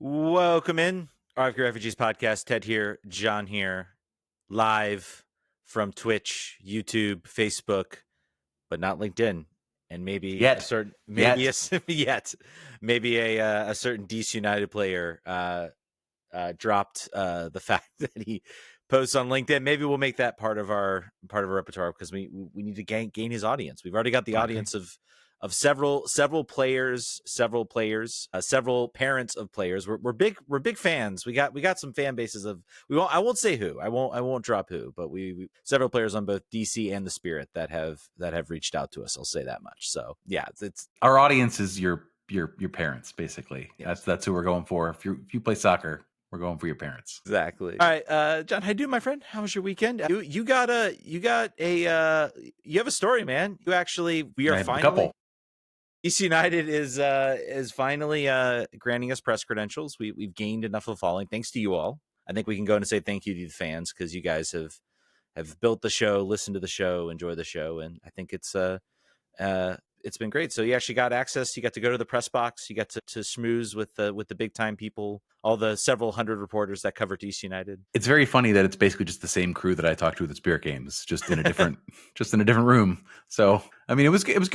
Welcome in. RFK Refugees Podcast. Ted here, Jon here, live from Twitch, YouTube, Facebook, but not LinkedIn. And maybe a certain, maybe a certain DC United player dropped the fact that he posts on LinkedIn. Maybe we'll make that part of our repertoire because we need to gain his audience. We've already got the audience of several players, several parents of players. We're big fans. We got some fan bases of I won't say who. I won't drop who, but we several players on both DC and the Spirit that have reached out to us. I'll say that much. So yeah, it's our audience is your parents, basically. Yes. That's who we're going for. If you play soccer, we're going for your parents. Exactly. All right, Jon, how you doing, my friend? How was your weekend? You have a story, man. We are finally a couple. DC United is finally granting us press credentials. We've gained enough of a following, thanks to you all. I think we can go and say thank you to the fans because you guys have built the show, listened to the show, enjoy the show, and I think it's been great. So you actually got access. You got to go to the press box. You got to schmooze with the big time people, all the several hundred reporters that cover DC United. It's very funny that it's basically just the same crew that I talked to at the Spirit games, just in a different room. So I mean, it was good. It was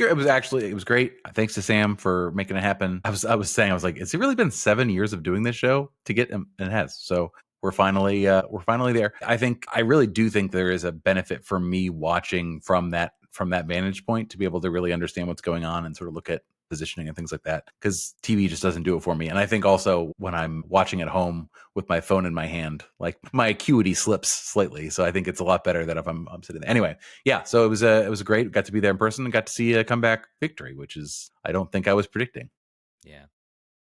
great. Thanks to Sam for making it happen. I was saying, like, it's really been 7 years of doing this show to get, and it has. So we're finally there. I really do think there is a benefit for me watching from that vantage point to be able to really understand what's going on and sort of look at positioning and things like that, because TV just doesn't do it for me. And I think also when I'm watching at home with my phone in my hand, like, my acuity slips slightly. So I think it's a lot better that if I'm sitting there. Anyway, yeah. So it was great. Got to be there in person and got to see a comeback victory, which is, I don't think I was predicting. Yeah.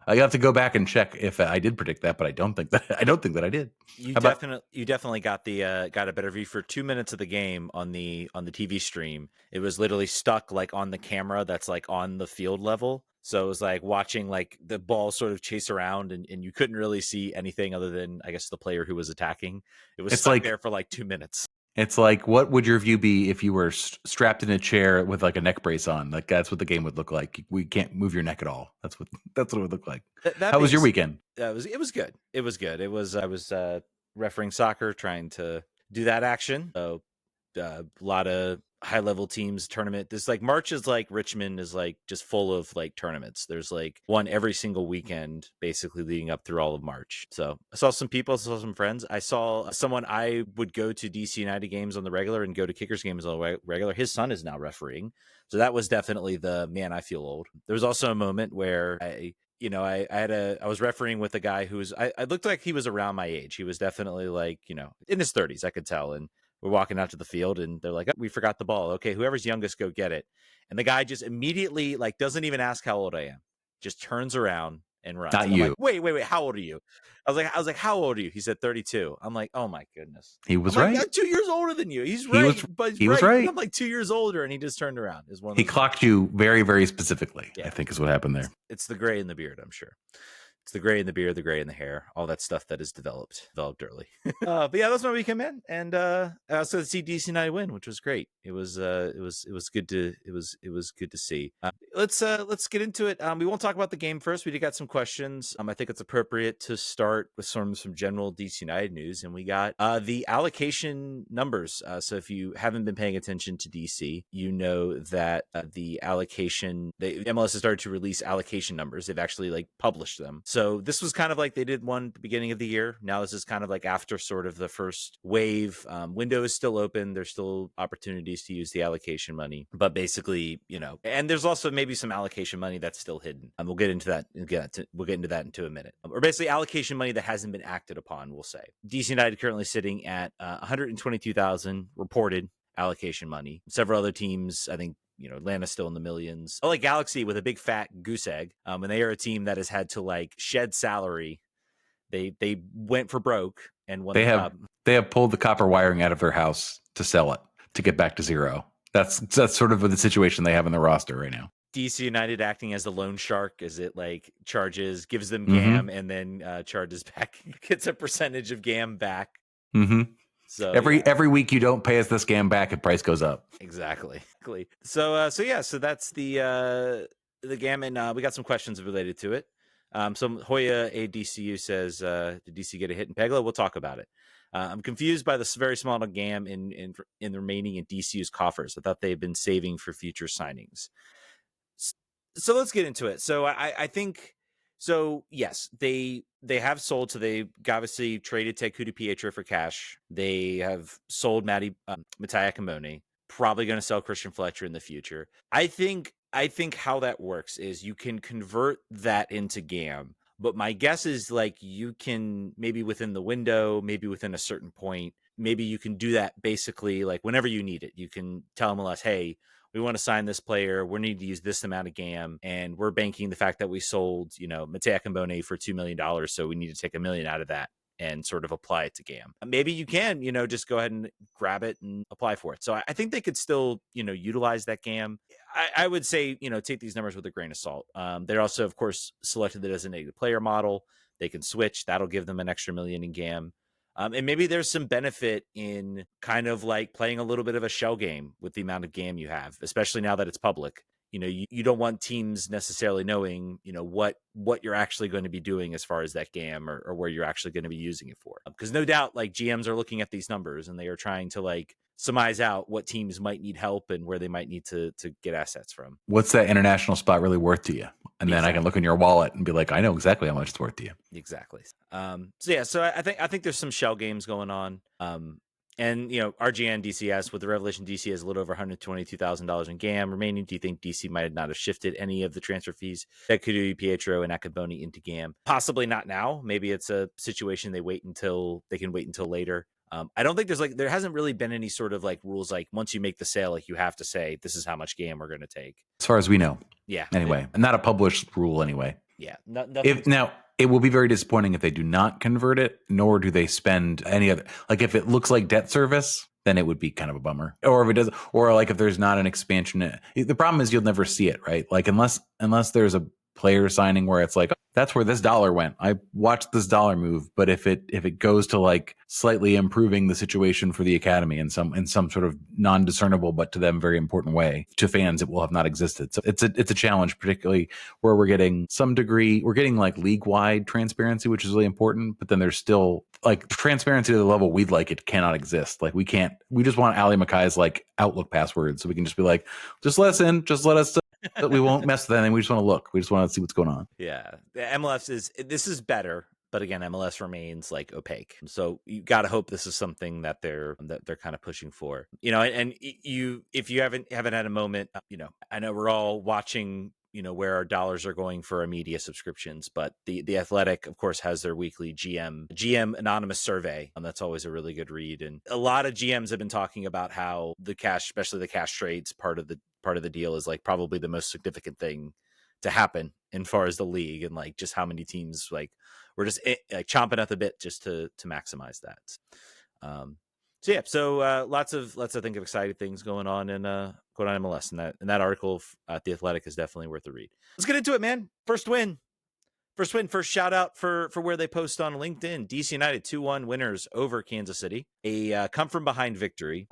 I have to go back and check if I did predict that, but I don't think that I did. You definitely got a better view for 2 minutes of the game on the TV stream. It was literally stuck like on the camera that's like on the field level. So it was like watching like the ball sort of chase around, and you couldn't really see anything other than, I guess, the player who was attacking. It's stuck like, there for like 2 minutes. It's like, what would your view be if you were strapped in a chair with like a neck brace on? Like, that's what the game would look like. We can't move your neck at all. That's what it would look like. How was your weekend? It was good. I was refereeing soccer, trying to do that action. So a lot of high level teams tournament. This like March is like Richmond is like just full of like tournaments. There's like one every single weekend basically leading up through all of March. So I saw some people, saw some friends. I saw someone I would go to DC United games on the regular and go to Kickers games on the regular. His son is now refereeing. So that was definitely I feel old. There was also a moment where I was refereeing with a guy who I looked like he was around my age. He was definitely like, in his 30s, I could tell. And we're walking out to the field and they're like, oh, we forgot the ball. Okay, whoever's youngest, go get it. And the guy just immediately like doesn't even ask how old I am. Just turns around and runs. Not you. Like, wait, how old are you? I was like, how old are you? He said 32. I'm like, oh my goodness. He was right. I'm 2 years older than you. He's right. He was right. I'm like 2 years older, and he just turned around. He clocked you very, very specifically. Yeah. I think is what happened there. It's the gray in the beard, I'm sure. It's the gray in the beard, the gray in the hair, all that stuff that is developed early. But yeah, that's my weekend, man. And I also see DC United win, which was great. It was good to see. Let's get into it. We won't talk about the game first. We did got some questions. I think it's appropriate to start with some general DC United news, and we got the allocation numbers. So if you haven't been paying attention to DC, you know that the MLS has started to release allocation numbers. They've actually like published them. So this was kind of like they did one at the beginning of the year. Now this is kind of like after sort of the first wave. Window is still open. There's still opportunities to use the allocation money, but basically, and there's also maybe some allocation money that's still hidden. We'll get into that. We'll get into that into a minute. Or basically allocation money that hasn't been acted upon, we'll say. DC United currently sitting at 122,000 reported allocation money. Several other teams, I think, Atlanta's still in the millions. LA Galaxy with a big fat goose egg. And they are a team that has had to like shed salary. They went for broke and won. They have pulled the copper wiring out of their house to sell it to get back to zero. That's sort of the situation they have in the roster right now. DC United acting as the loan shark, as it like charges, gives them GAM, and then charges back, gets a percentage of GAM back. Mm-hmm. So every week you don't pay us this GAM back, and price goes up. Exactly. So that's the GAM, and we got some questions related to it. So Hoya ADCU says, did DC get a hit in Pegla? We'll talk about it. I'm confused by this very small GAM in remaining in DCU's coffers. I thought they've been saving for future signings. So let's get into it. So I think so. Yes, they have sold. So they obviously traded Teku Pietro for cash. They have sold Mattia Camone. Probably going to sell Christian Fletcher in the future. I think how that works is you can convert that into GAM. But my guess is like you can maybe within the window, maybe within a certain point, maybe you can do that basically like whenever you need it. You can tell MLS, hey, we want to sign this player. We need to use this amount of GAM, and we're banking the fact that we sold, Mattia Cambone for $2 million. So we need to take $1 million out of that and sort of apply it to GAM. Maybe you can, just go ahead and grab it and apply for it. So I think they could still, utilize that GAM. I would say, take these numbers with a grain of salt. They're also, of course, selected the designated player model. They can switch. That'll give them an extra $1 million in GAM. And maybe there's some benefit in kind of like playing a little bit of a shell game with the amount of GAM you have, especially now that it's public. You don't want teams necessarily knowing, what you're actually going to be doing as far as that GAM or where you're actually going to be using it for. Because no doubt, like GMs are looking at these numbers and they are trying to like surmise out what teams might need help and where they might need to get assets from. What's that international spot really worth to you? And then I can look in your wallet and be like, I know exactly how much it's worth to you. Exactly. So I think there's some shell games going on. And RGN DCS with the Revelation DC has a little over $122,000 in GAM remaining. Do you think DC might not have shifted any of the transfer fees that could do Pietro and Akaboni into GAM? Possibly not now. Maybe it's a situation they can wait until later. I don't think there hasn't really been any sort of like rules like once you make the sale, like you have to say this is how much GAM we're going to take. As far as we know. Yeah. Anyway, and not a published rule anyway. Yeah. Now, it will be very disappointing if they do not convert it, nor do they spend any other. Like if it looks like debt service, then it would be kind of a bummer. Or if it does, or like if there's not an expansion. The problem is you'll never see it, right? Like unless there's a player signing where it's like, oh, that's where this dollar went. I watched this dollar move. But if it goes to like slightly improving the situation for the academy in some sort of non-discernible but to them very important way, to fans it will have not existed. So it's a challenge, particularly where we're getting like league-wide transparency, which is really important, but then there's still like transparency to the level we'd like it cannot exist. Like we just want Ali Mackay's like Outlook password so we can just be like, just let us in, just let us but we won't mess with anything. We just want to look. We just want to see what's going on. Yeah. The MLS this is better, but again, MLS remains like opaque. So you got to hope this is something that they're kind of pushing for, and if you haven't had a moment, I know we're all watching, where our dollars are going for our media subscriptions, but the Athletic, of course, has their weekly GM anonymous survey. That's always a really good read. And a lot of GMs have been talking about how the cash, especially the cash trades part of the deal is like probably the most significant thing to happen in far as the league and like just how many teams like we're just like chomping at the bit just to maximize that. So lots of I think of exciting things going on in MLS, and that article at the Athletic is definitely worth a read. Let's get into it, man. First first shout out for where they post on LinkedIn. DC United 2-1 winners over Kansas City, a come from behind victory.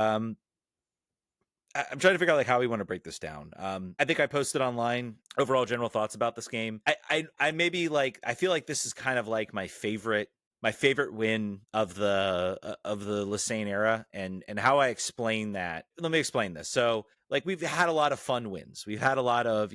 I'm trying to figure out like how we want to break this down. I think I posted online overall general thoughts about this game. I maybe like I feel like this is kind of like my favorite win of the Lesane era, and how I explain that. Let me explain this. So like we've had a lot of fun wins. We've had a lot of,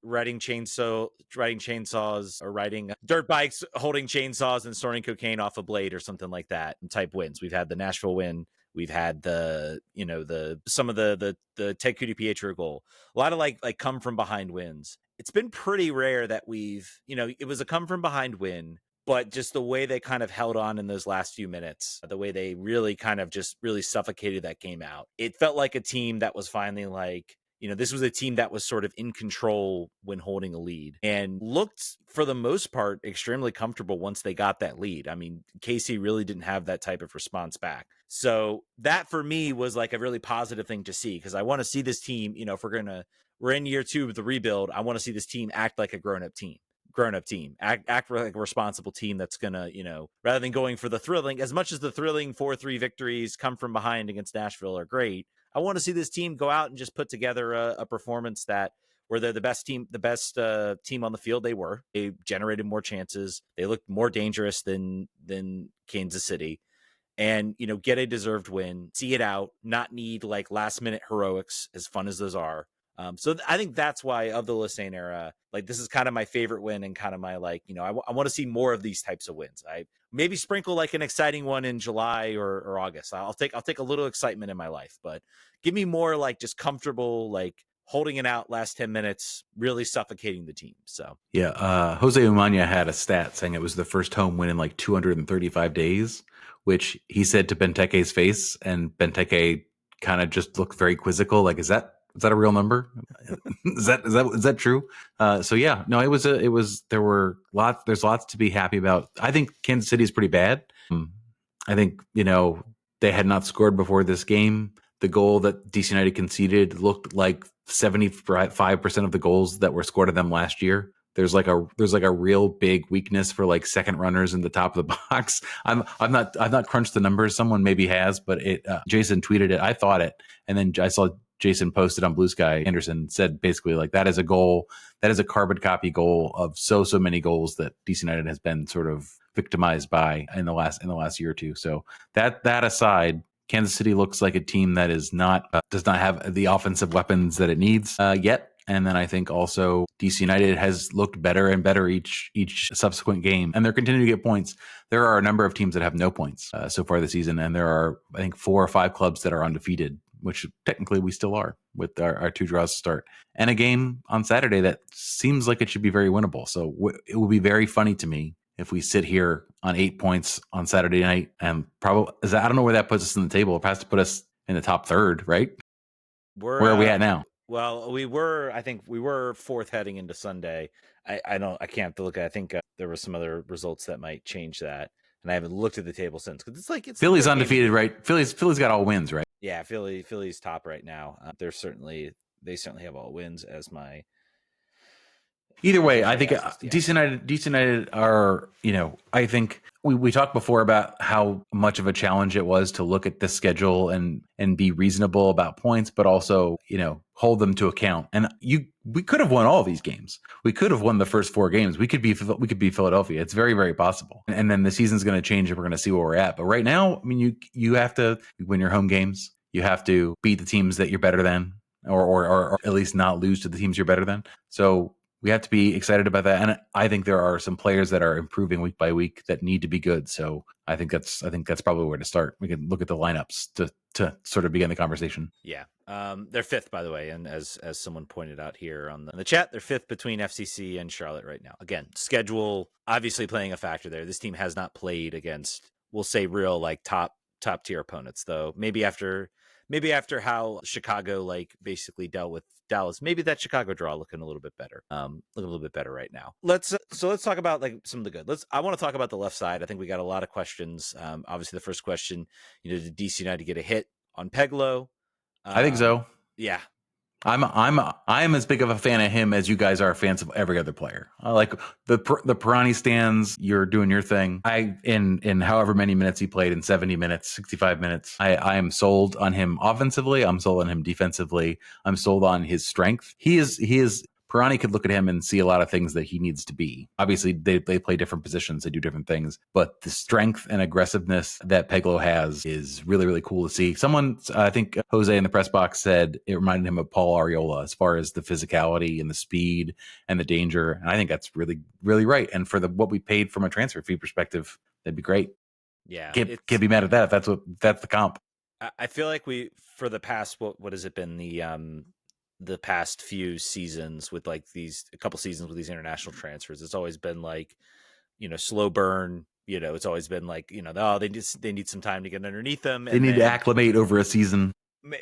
riding chainsaws or riding dirt bikes, holding chainsaws and snorting cocaine off a blade or something like that type wins. We've had the Nashville win. We've had some of the Ted Pietro goal. A lot of like come from behind wins. It's been pretty rare that it was a come from behind win, but just the way they kind of held on in those last few minutes, the way they really kind of just really suffocated that game out. It felt like a team that was finally like, this was a team that was sort of in control when holding a lead and looked for the most part extremely comfortable once they got that lead. I mean, KC really didn't have that type of response back. So that for me was like a really positive thing to see, because I want to see this team, if we're in year 2 of the rebuild, I want to see this team act like a grown-up team, act like a responsible team that's gonna, rather than going for the thrilling, as much as the thrilling 4-3 victories come from behind against Nashville are great, I want to see this team go out and just put together a performance that where they're the best team on the field. They generated more chances. They looked more dangerous than Kansas City. And, get a deserved win, see it out, not need like last minute heroics, as fun as those are. So I think that's why, of the Lisane era, like, this is kind of my favorite win, and kind of my, like, I want to see more of these types of wins. I maybe sprinkle like an exciting one in July or August. I'll take a little excitement in my life, but give me more like just comfortable, like holding it out last 10 minutes, really suffocating the team. So Yeah, Jose Umana had a stat saying it was the first home win in like 235 days, which he said to Benteke's face, and Benteke kind of just looked very quizzical. Like, is that a real number? is that true? So yeah, no, there's lots to be happy about. I think Kansas City is pretty bad. I think they had not scored before this game. The goal that DC United conceded looked like 75% of the goals that were scored of them last year. There's like a real big weakness for like second runners in the top of the box. I've not crunched the numbers. Someone maybe has, but Jason tweeted it. I thought it, and then I saw Jason posted on Blue Sky. Anderson said basically like that is a goal, that is a carbon copy goal of so many goals that DC United has been sort of victimized by in the last year or two. So that aside, Kansas City looks like a team that is does not have the offensive weapons that it needs yet. And then I think also DC United has looked better and better each subsequent game, and they're continuing to get points. There are a number of teams that have no points so far this season, and there are, I think, 4 or 5 clubs that are undefeated, which technically we still are with our 2 draws to start, and a game on Saturday that seems like it should be very winnable. So it will be very funny to me if we sit here on 8 points on Saturday night, and probably, I don't know where that puts us in the table. It has to put us in the top third, right? Where are we at now? Well, I think we were 4th heading into Sunday. I can't look at, I think there were some other results that might change that. And I haven't looked at the table since, because it's Philly's undefeated, right? Philly's got all wins, right? Yeah, Philly's top right now. They certainly have all wins as my. Either way, I think DC United are, I think we talked before about how much of a challenge it was to look at the schedule and be reasonable about points, but also, hold them to account. And we could have won all these games. We could have won the first 4 games. We could be Philadelphia. It's very, very possible. And then the season's going to change and we're going to see where we're at. But right now, I mean, you have to win your home games. You have to beat the teams that you're better than, or at least not lose to the teams you're better than. So we have to be excited about that. And I think there are some players that are improving week by week that need to be good. So I think that's probably where to start. We can look at the lineups to sort of begin the conversation. Yeah. They're 5th, by the way. And as someone pointed out here on the chat, they're 5th between FCC and Charlotte right now. Again, schedule obviously playing a factor there. This team has not played against, we'll say, real like top tier opponents, though. Maybe after how Chicago like basically dealt with Dallas, maybe that Chicago draw looking a little bit better. Right now. Let's talk about like some of the good. I want to talk about the left side. I think we got a lot of questions. Obviously the first question, did DC United get a hit on Peglo? I think so. Yeah. I'm as big of a fan of him as you guys are fans of every other player. Like the Pirani stands, you're doing your thing. In however many minutes he played, in 70 minutes, 65 minutes, I am sold on him offensively. I'm sold on him defensively. I'm sold on his strength. He is Pirani could look at him and see a lot of things that he needs to be. Obviously, they play different positions, they do different things, but the strength and aggressiveness that Peglo has is really, really cool to see. Someone, I think Jose in the press box said it reminded him of Paul Arriola as far as the physicality and the speed and the danger. And I think that's really, really right. And for what we paid from a transfer fee perspective, that'd be great. Yeah. Can't be mad at that if that's the comp. I feel like for the past, what has it been, the past few seasons with like a couple seasons with these international transfers, it's always been like, slow burn. It's always been like, they need some time to get underneath them. They need to acclimate over a season.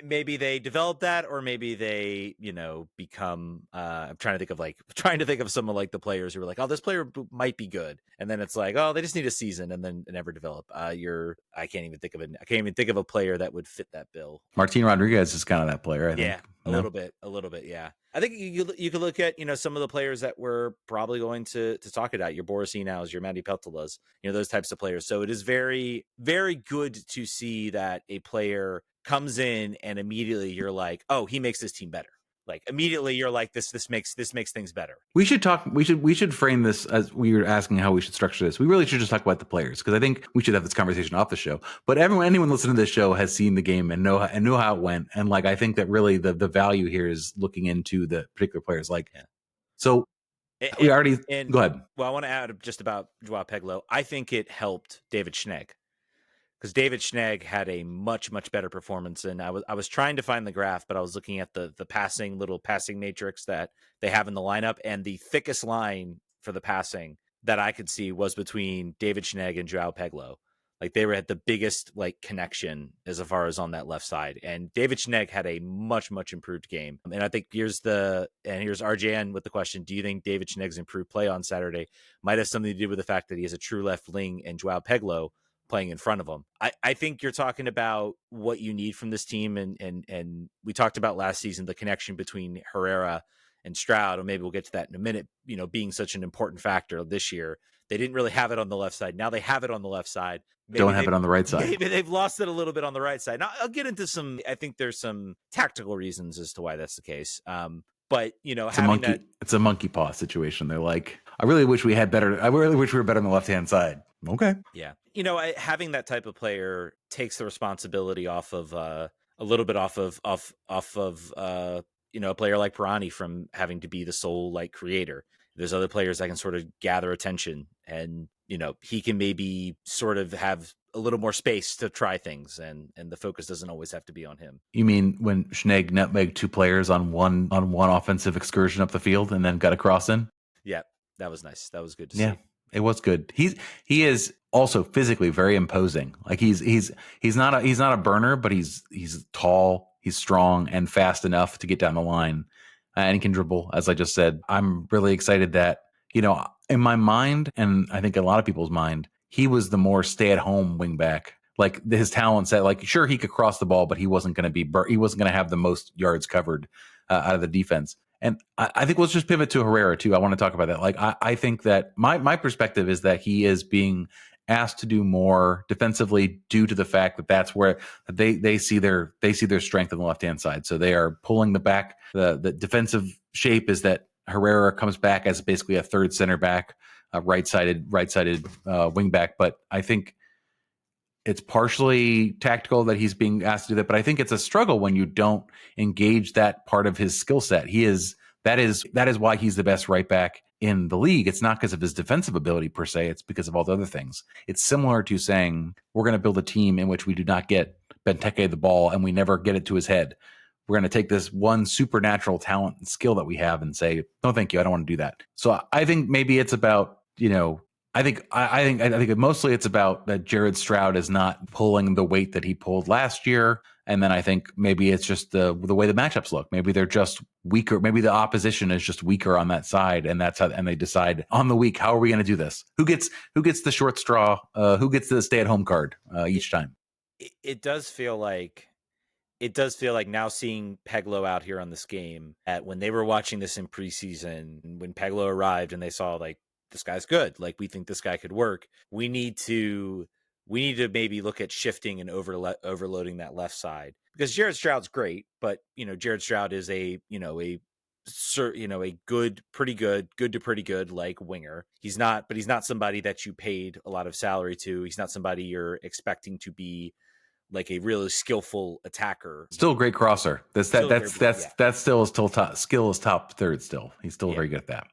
Maybe they develop that, or maybe they, become. I'm trying to think of some of like the players who were like, oh, this player might be good, and then it's like, oh, they just need a season, and then never develop. I can't even think of a player that would fit that bill. Martin Rodriguez is kind of that player, I think. Yeah, a little bit. Yeah, I think you could look at some of the players that we're probably going to talk about, your Boris Inaus, your Matty Peltolas, those types of players. So it is very, very good to see that a player comes in and immediately you're like, oh, he makes this team better. Like immediately you're like, this makes things better. We should talk. We should frame this as we were asking how we should structure this. We really should just talk about the players, because I think we should have this conversation off the show. But anyone listening to this show has seen the game and know how it went. And like, I think that really the value here is looking into the particular players. Like, Yeah. so we already go ahead. Well, I want to add just about Joao Pedro. I think it helped David Schnegg, because David Schnegg had a much better performance. And I was trying to find the graph, but I was looking at the passing matrix that they have in the lineup, and the thickest line for the passing that I could see was between David Schnegg and Joao Pedro. Like they were at the biggest like connection as far as on that left side, and David Schnegg had a much improved game. And I think here's RJN with the question: do you think David Schnegg's improved play on Saturday might have something to do with the fact that he has a true left wing and Joao Pedro playing in front of him? I think you're talking about what you need from this team, and we talked about last season the connection between Herrera and Stroud, and maybe we'll get to that in a minute, being such an important factor this year. They didn't really have it on the left side. Now they have it on the left side. Maybe don't have it on the right side. Maybe they've lost it a little bit on the right side. Now I'll get into I think there's some tactical reasons as to why that's the case. But it's a monkey paw situation. They're like, I really wish we were better on the left-hand side. Okay. Yeah. Having that type of player takes the responsibility off of a little bit off of a player like Pirani from having to be the sole like creator. There's other players that can sort of gather attention, and he can maybe sort of have a little more space to try things, and the focus doesn't always have to be on him. You mean when Schnegg nutmegged two players on one offensive excursion up the field and then got a cross in? Yeah, that was nice. That was good to see. It was good. He is also physically very imposing. Like he's not a burner, but he's tall, he's strong and fast enough to get down the line. And he can dribble, as I just said. I'm really excited that, in my mind, and I think a lot of people's mind, he was the more stay-at-home wingback. Like his talent set, like sure he could cross the ball, but he wasn't going to have the most yards covered out of the defense. And I think let's just pivot to Herrera too. I want to talk about that. Like I think that my perspective is that he is being asked to do more defensively due to the fact that that's where they see their strength on the left-hand side. So they are pulling the back. The defensive shape is that Herrera comes back as basically a third center back, right-sided wing back. But I think it's partially tactical that he's being asked to do that. But I think it's a struggle when you don't engage that part of his skill set. That is why he's the best right back in the league. It's not because of his defensive ability per se. It's because of all the other things. It's similar to saying we're going to build a team in which we do not get Benteke the ball and we never get it to his head. We're going to take this one supernatural talent and skill that we have and say, no, thank you. I don't want to do that. So I think maybe it's about, I think mostly it's about that Jared Stroud is not pulling the weight that he pulled last year. And then I think maybe it's just the way the matchups look. Maybe they're just weaker. Maybe the opposition is just weaker on that side, and and they decide on the week, how are we going to do this? Who gets the short straw? Who gets the stay-at-home card each time? It does feel like now seeing Peglo out here on this game, at when they were watching this in preseason, when Peglo arrived and they saw like, this guy's good. Like, we think this guy could work. We need to maybe look at shifting and overloading that left side, because Jared Stroud's great, but Jared Stroud is a good to pretty good like winger. He's not somebody that you paid a lot of salary to. He's not somebody you're expecting to be like a really skillful attacker. Still a great crosser. That's still his skill is top third. Still, he's still very good at that.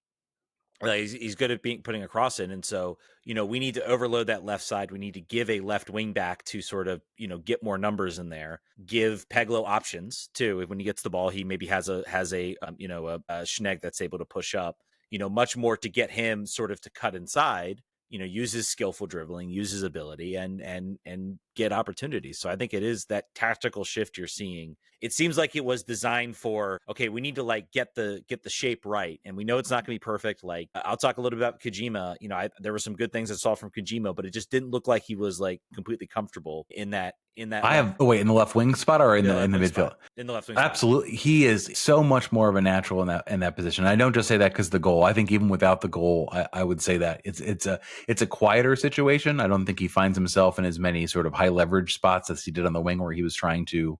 He's good at putting a cross in. And so, we need to overload that left side. We need to give a left wing back to sort of, get more numbers in there, give Peglo options too. When he gets the ball, he maybe has a Schnegg that's able to push up, much more to get him sort of to cut inside, use his skillful dribbling, use his ability and get opportunities. So I think it is that tactical shift you're seeing. It seems like it was designed for, okay, we need to like get the shape right. And we know it's not going to be perfect. Like, I'll talk a little bit about Kojima. There were some good things I saw from Kojima, but it just didn't look like he was like completely comfortable in that. In the left wing spot or in the midfield? In the left wing Absolutely. Spot. He is so much more of a natural in that position. I don't just say that because the goal. I think even without the goal, I would say that it's a quieter situation. I don't think he finds himself in as many sort of high leverage spots as he did on the wing where he was trying to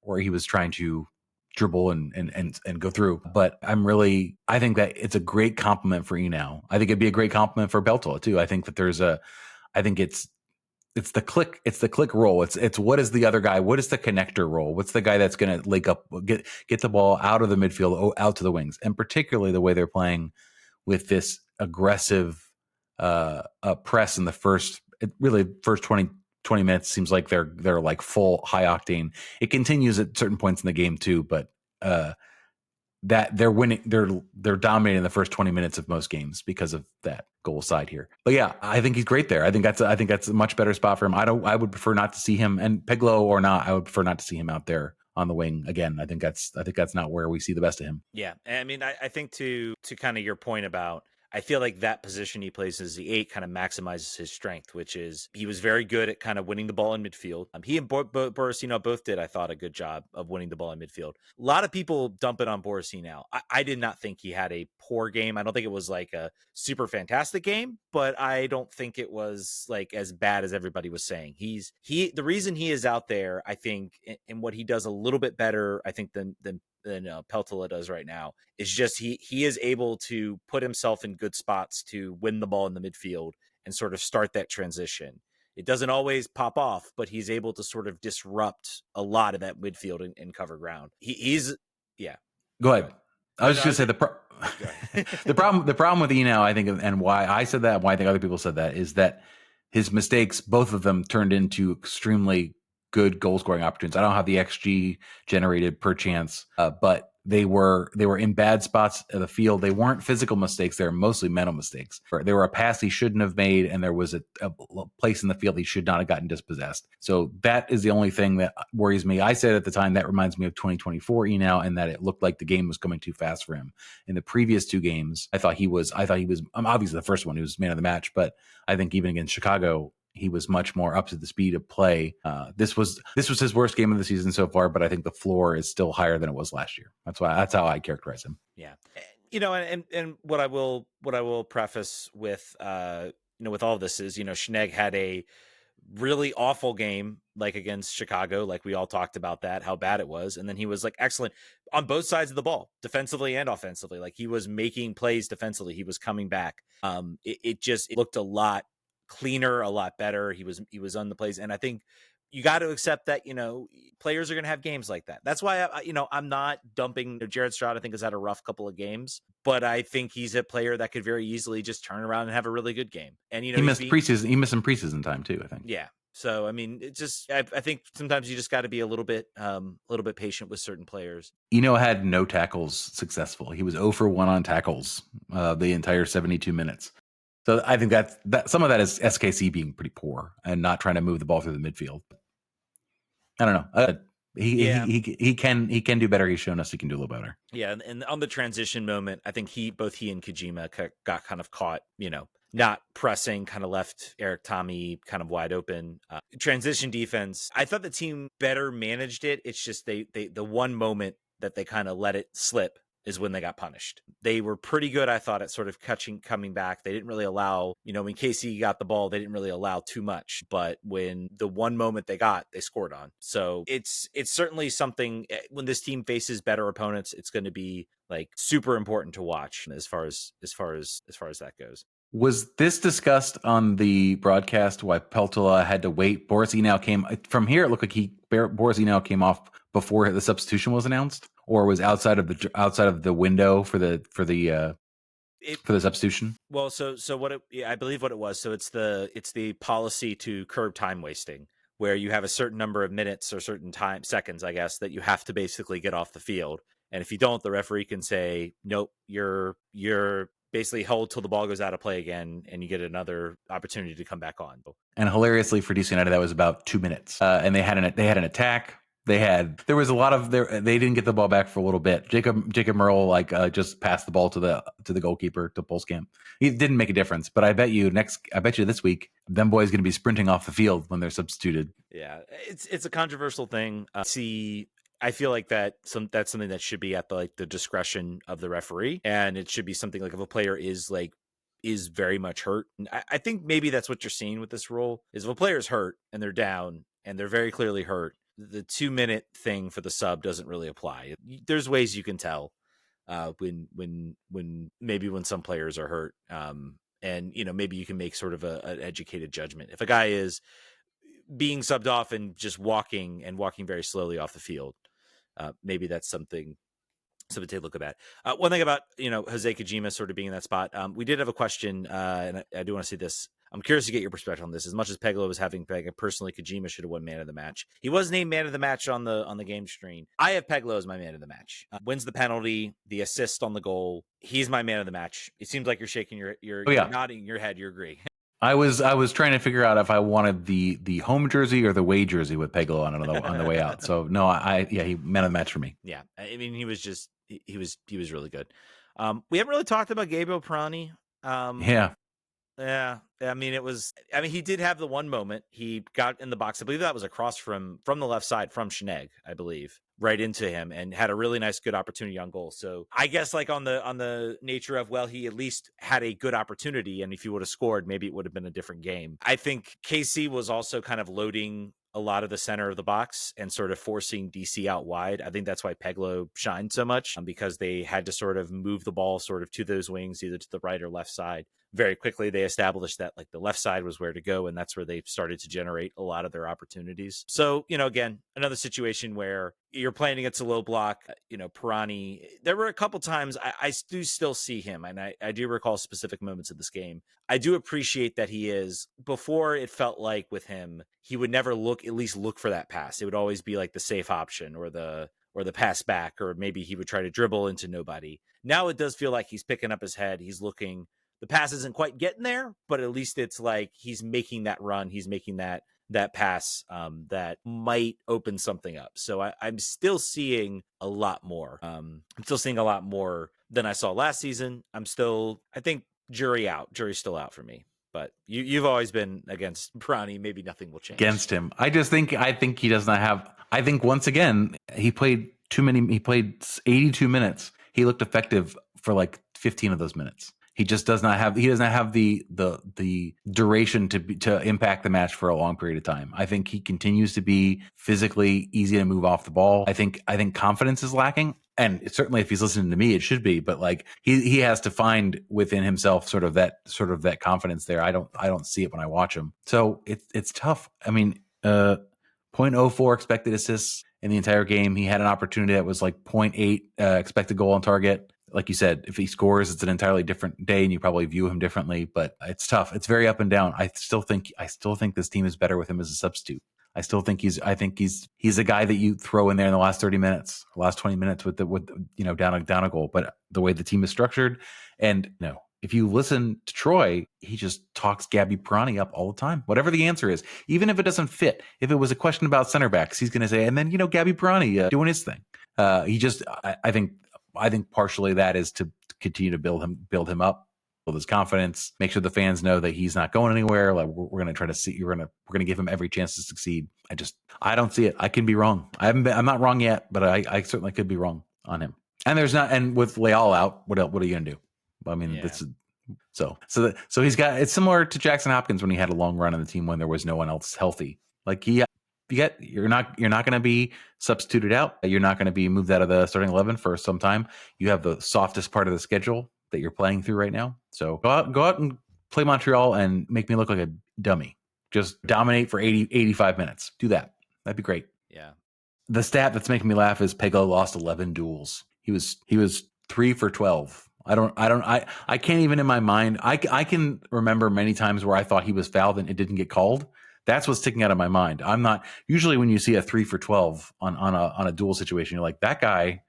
dribble and go through. But I think that it's a great compliment for Enow. I think it'd be a great compliment for Peltola too. I think that I think it's the click role. It's what is the other guy? What is the connector role? What's the guy that's going to link up, get the ball out of the midfield, out to the wings, and particularly the way they're playing with this aggressive press in the first 20 minutes. Seems like they're like full high octane. It continues at certain points in the game too, but that they're winning, they're dominating the first 20 minutes of most games because of that goal side here. But yeah, I think he's great there. I think that's a much better spot for him. I would prefer not to see him, and Peglow or not, I would prefer not to see him out there on the wing again. I think that's not where we see the best of him. Yeah. I mean, I think to kind of your point about, I feel like that position he plays as the 8 kind of maximizes his strength, which is he was very good at kind of winning the ball in midfield. He and Borusino both did, I thought, a good job of winning the ball in midfield. A lot of people dump it on Borusino. I did not think he had a poor game. I don't think it was like a super fantastic game, but I don't think it was like as bad as everybody was saying. The reason he is out there, I think, and what he does a little bit better, I think, than Peltola does right now, is just he is able to put himself in good spots to win the ball in the midfield and sort of start that transition. It doesn't always pop off, but he's able to sort of disrupt a lot of that midfield and cover ground. He's yeah. Go ahead. I was just going to say the problem with Enow, I think, and why I said that, why I think other people said that, is that his mistakes, both of them, turned into extremely good goal scoring opportunities. I don't have the XG generated per chance, but they were in bad spots of the field. They weren't physical mistakes. They were mostly mental mistakes. They were a pass he shouldn't have made, and there was a place in the field he should not have gotten dispossessed. So that is the only thing that worries me. I said at the time that reminds me of 2024 Enow, and that it looked like the game was coming too fast for him. In the previous 2 games, I thought he was obviously the first one, he was man of the match, but I think even against Chicago, he was much more up to the speed of play. This was his worst game of the season so far, but I think the floor is still higher than it was last year. That's how I characterize him. Yeah, and what I will preface with with all this is, Schnegg had a really awful game, like against Chicago, like we all talked about that, how bad it was, and then he was like excellent on both sides of the ball, defensively and offensively. Like he was making plays defensively, he was coming back. It looked a lot cleaner, a lot better. He was on the plays, and I think you got to accept that players are going to have games like that. That's why I'm not dumping Jared Stroud. I think has had a rough couple of games, but I think he's a player that could very easily just turn around and have a really good game. And he missed preseason. He missed some preseason time too, I think. Yeah. So I mean, it's just I think sometimes you just got to be a little bit patient with certain players. Had no tackles successful. He was 0 for 1 on tackles the entire 72 minutes. So I think that some of that is SKC being pretty poor and not trying to move the ball through the midfield. I don't know. He can do better. He's shown us he can do a little better. Yeah, and on the transition moment, I think both he and Kojima got kind of caught, not pressing, kind of left Eric Tommy kind of wide open. Transition defense, I thought the team better managed it. It's just the one moment that they kind of let it slip is when they got punished. They were pretty good, I thought, at sort of coming back. They didn't really allow, when Casey got the ball, they didn't really allow too much. But when the one moment they scored on. So it's certainly something, when this team faces better opponents, it's going to be like super important to watch as far as that goes. Was this discussed on the broadcast why Peltola had to wait? Boris Enow came from here. It looked like Boris Enow came off before the substitution was announced, or was outside of the window for the substitution. Well, so I believe what it was. So it's the policy to curb time wasting, where you have a certain number of minutes or certain seconds, I guess, that you have to basically get off the field. And if you don't, the referee can say, nope, you're basically held till the ball goes out of play again, and you get another opportunity to come back on. And hilariously for DC United, that was about 2 minutes. And they had an attack. There was a lot of they didn't get the ball back for a little bit. Jacob Merle just passed the ball to the goalkeeper, to Pulskamp. It didn't make a difference, but I bet you this week them boys going to be sprinting off the field when they're substituted. Yeah, it's a controversial thing. I feel like that's something that should be at the discretion of the referee, and it should be something like if a player is very much hurt. And I think maybe that's what you're seeing with this rule is if a player is hurt and they're down and they're very clearly hurt, the 2-minute thing for the sub doesn't really apply. There's ways you can tell when maybe when some players are hurt, and maybe you can make sort of an educated judgment. If a guy is being subbed off and just walking very slowly off the field, maybe that's something to take a look at. One thing about Jose Kojima sort of being in that spot, we did have a question, and I do want to see this. I'm curious to get your perspective on this. As much as Peglo was having personally, Kojima should have won man of the match. He was named man of the match on the game screen. I have Peglo as my man of the match. Wins the penalty, the assist on the goal. He's my man of the match. It seems like you're shaking you're nodding your head. You agree. I was trying to figure out if I wanted the home jersey or the away jersey with Peglo on the way out. So no, he man of the match for me. Yeah, I mean he was really good. We haven't really talked about Gabriel Pirani. Yeah. I mean, he did have the one moment he got in the box. I believe that was a cross from the left side from Schnegg, I believe, right into him, and had a really nice, good opportunity on goal. So I guess like on the nature of, well, he at least had a good opportunity. And if he would have scored, maybe it would have been a different game. I think KC was also kind of loading a lot of the center of the box and sort of forcing DC out wide. I think that's why Peglo shined so much, because they had to sort of move the ball sort of to those wings, either to the right or left side. Very quickly, they established that like the left side was where to go, and that's where they started to generate a lot of their opportunities. So, again, another situation where you're playing against a low block, Pirani. There were a couple times I do still see him, and I do recall specific moments of this game. I do appreciate that he is, before it felt like with him, he would never at least look for that pass. It would always be like the safe option or the pass back, or maybe he would try to dribble into nobody. Now it does feel like he's picking up his head. He's looking. The pass isn't quite getting there, but at least it's like he's making that run. He's making that pass that might open something up. So I'm still seeing a lot more. I'm still seeing a lot more than I saw last season. I think jury's still out for me. But you've always been against Pirani. Maybe nothing will change against him. I think he does not have. I think once again he played too many. He played 82 minutes. He looked effective for like 15 of those minutes. He just does not have. He does not have the duration to impact the match for a long period of time. I think he continues to be physically easy to move off the ball. I think confidence is lacking, and certainly if he's listening to me, it should be. But like he has to find within himself sort of that confidence there. I don't see it when I watch him. So it's tough. I mean, 0.04 expected assists in the entire game. He had an opportunity that was like 0.8 expected goal on target. Like you said, if he scores, it's an entirely different day, and you probably view him differently. But it's tough. It's very up and down. I still think this team is better with him as a substitute. I think he's a guy that you throw in there in the last 30 minutes, last 20 minutes with down a goal. But the way the team is structured, and if you listen to Troy, he just talks Gabby Pirani up all the time. Whatever the answer is, even if it doesn't fit, if it was a question about center backs, he's going to say, and then Gabby Pirani doing his thing. I think partially that is to continue to build him up, build his confidence, make sure the fans know that he's not going anywhere. Like we're going to try to see, we're going to give him every chance to succeed. I don't see it. I can be wrong. I'm not wrong yet, but I certainly could be wrong on him. And and with Leal out, what are you going to do? I mean, this is so he's got, it's similar to Jackson Hopkins when he had a long run on the team when there was no one else healthy. Like you're not going to be substituted out. You're not going to be moved out of the starting 11 for some time. You have the softest part of the schedule that you're playing through right now. So go out and play Montreal and make me look like a dummy. Just dominate for 85 minutes. Do that. That'd be great. Yeah. The stat that's making me laugh is Pego lost 11 duels. He was 3 for 12. I can't even in my mind. I can remember many times where I thought he was fouled and it didn't get called. That's what's sticking out of my mind. I'm not usually when you see a 3 for 12 on a duel situation, you're like, that guy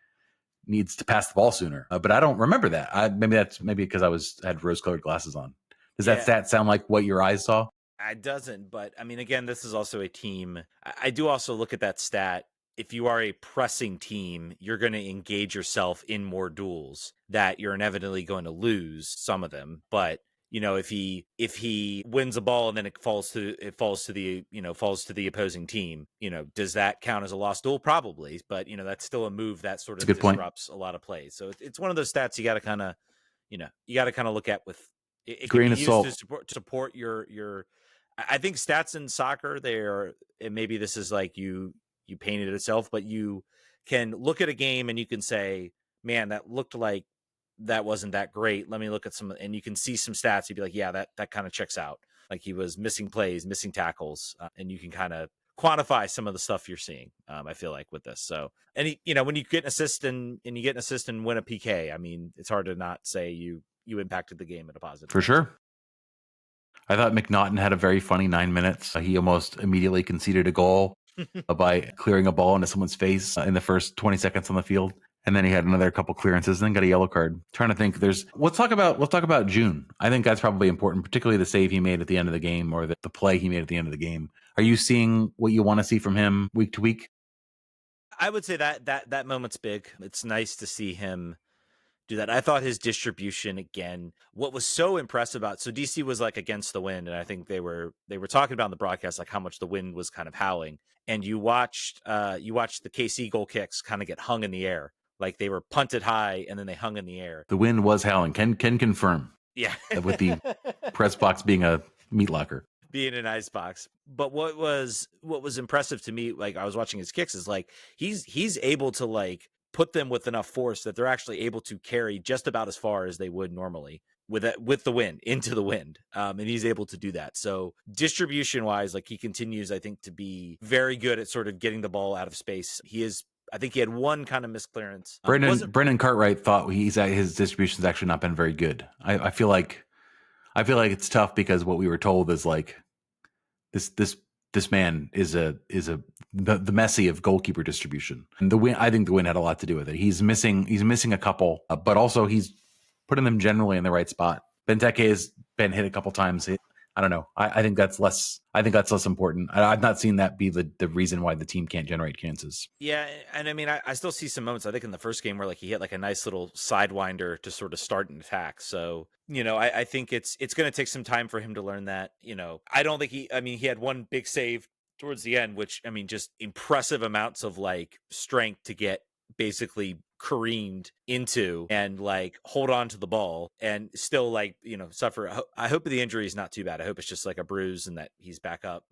needs to pass the ball sooner. But I don't remember that. Maybe because I had rose-colored glasses on. Does that stat sound like what your eyes saw? It doesn't. But I mean, again, this is also a team. I do also look at that stat. If you are a pressing team, you're going to engage yourself in more duels that you're inevitably going to lose some of them. But if he wins a ball and then it falls to the opposing team, does that count as a lost duel? Probably, but that's still a move that sort of disrupts a lot of plays. So it's one of those stats you got to kind of look at with it grain of salt to support your. I think stats in soccer, and maybe this is like you you painted itself, but you can look at a game and you can say, man, that looked like that wasn't that great. Let me look at some, and you can see some stats. You'd be like, yeah, that kind of checks out. Like he was missing plays, missing tackles, and you can kind of quantify some of the stuff you're seeing. I feel like with this. So, and when you get an assist and you get an assist and win a PK, I mean, it's hard to not say you impacted the game in a positive For way. sure. I thought McNaughton had a very funny 9 minutes. He almost immediately conceded a goal by clearing a ball into someone's face in the first 20 seconds on the field. And then he had another couple clearances and then got a yellow card. Trying to think, let's talk about June. I think that's probably important, particularly the save he made at the end of the game, or the play he made at the end of the game. Are you seeing what you want to see from him week to week? I would say that moment's big. It's nice to see him do that. I thought his distribution again, what was so impressive about, so DC was like against the wind, and I think they were talking about in the broadcast like how much the wind was kind of howling. And you watched the KC goal kicks kind of get hung in the air. Like they were punted high and then they hung in the air. The wind was howling. Can confirm. Yeah. With the press box being a meat locker. Being an ice box. But what was impressive to me, like I was watching his kicks, is like he's able to like put them with enough force that they're actually able to carry just about as far as they would normally with the wind, into the wind. And he's able to do that. So distribution wise, like he continues, I think, to be very good at sort of getting the ball out of space. I think he had one kind of misclearance. Brendan Cartwright thought his distribution's actually not been very good. I feel like it's tough because what we were told is like this man is the Messi of goalkeeper distribution. And I think the win had a lot to do with it. He's missing a couple, but also he's putting them generally in the right spot. Benteke has been hit a couple times. I don't know. I think that's less important. I've not seen that be the reason why the team can't generate chances. Yeah, and I mean, I still see some moments, I think, in the first game where like he hit like a nice little sidewinder to sort of start an attack. So, I think it's going to take some time for him to learn that. I don't think he had one big save towards the end, which, I mean, just impressive amounts of like strength to get basically careened into and like hold on to the ball and still like suffer. I hope the injury is not too bad. I hope it's just like a bruise and that he's back up.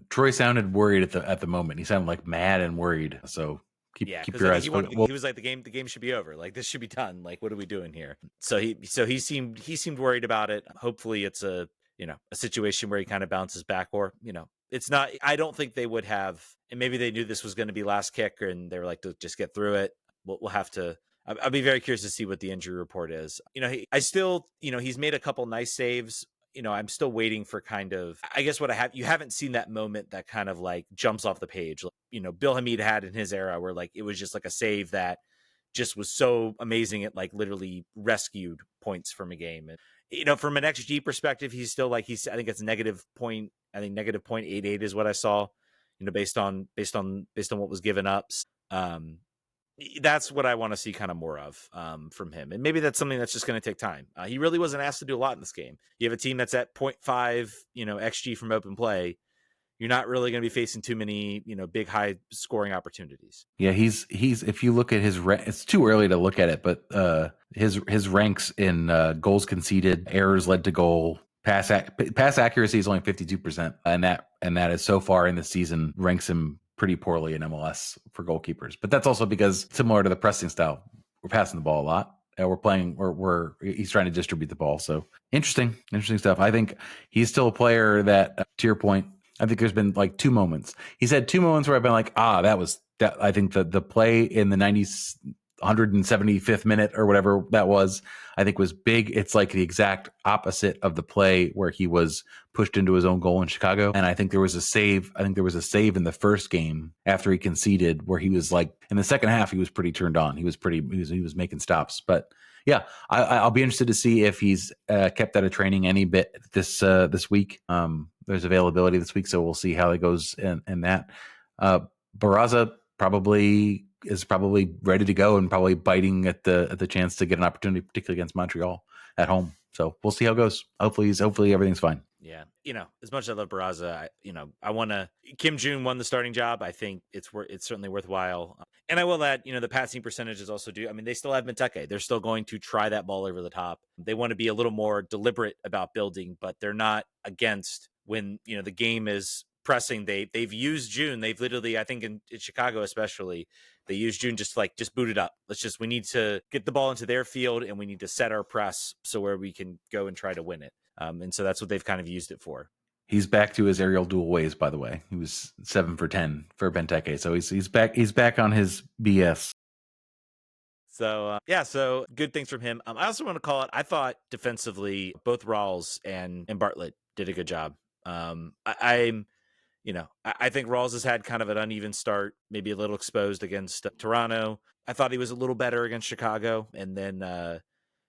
Troy sounded worried at the moment. He sounded like mad and worried. So keep your eyes. He was like, the game should be over. Like this should be done. Like what are we doing here? So he seemed worried about it. Hopefully it's a situation where he kind of bounces back, or it's not. I don't think they would have, and maybe they knew this was going to be last kick and they were like, to just get through it. We'll have to. I'll be very curious to see what the injury report is. He's made a couple nice saves. I'm still waiting for kind of, I guess you haven't seen that moment that kind of like jumps off the page. Like, Bill Hamid had in his era where like, it was just like a save that just was so amazing. It like literally rescued points from a game. And, from an XG perspective, he's still like, I think it's negative 0.88 is what I saw, based on what was given up. That's what I want to see kind of more of from him. And maybe that's something that's just going to take time. He really wasn't asked to do a lot in this game. You have a team that's at 0.5, XG from open play. You're not really going to be facing too many, big high scoring opportunities. Yeah, he's if you look at his it's too early to look at it, but his ranks in goals conceded, errors led to goal, pass accuracy is only 52%, and that is so far in the season ranks him pretty poorly in MLS for goalkeepers. But that's also because, similar to the pressing style, we're passing the ball a lot. He's trying to distribute the ball. So interesting stuff. I think he's still a player that, to your point, I think there's been like two moments. He's had two moments where I've been like, that was that. I think the play in the 90s, 175th minute or whatever that was, I think was big. It's like the exact opposite of the play where he was pushed into his own goal in Chicago. And I think there was a save. I think there was a save in the first game after he conceded where he was like, in the second half, he was pretty turned on. He was making stops. But yeah, I'll be interested to see if he's kept out of training any bit this week. There's availability this week, so we'll see how it goes in that. Barraza is probably ready to go and probably biting at the chance to get an opportunity, particularly against Montreal at home. So we'll see how it goes. Hopefully everything's fine. Yeah. As much as I love Barraza, I want to, Kim June won the starting job. I think it's certainly worthwhile. And I will add, the passing percentages also do. I mean, they still have Benteke. They're still going to try that ball over the top. They want to be a little more deliberate about building, but they're not against when, the game is pressing. They've used June. They've literally, I think in Chicago especially, they use June just boot it up. We need to get the ball into their field, and we need to set our press so where we can go and try to win it. And so that's what they've kind of used it for. He's back to his aerial dual ways, by the way. He was 7 for 10 for Benteke, so he's back. He's back on his BS. So so good things from him. I also want to call it. I thought defensively, both Rawls and Bartlett did a good job. I think Rawls has had kind of an uneven start, maybe a little exposed against Toronto. I thought he was a little better against Chicago, and then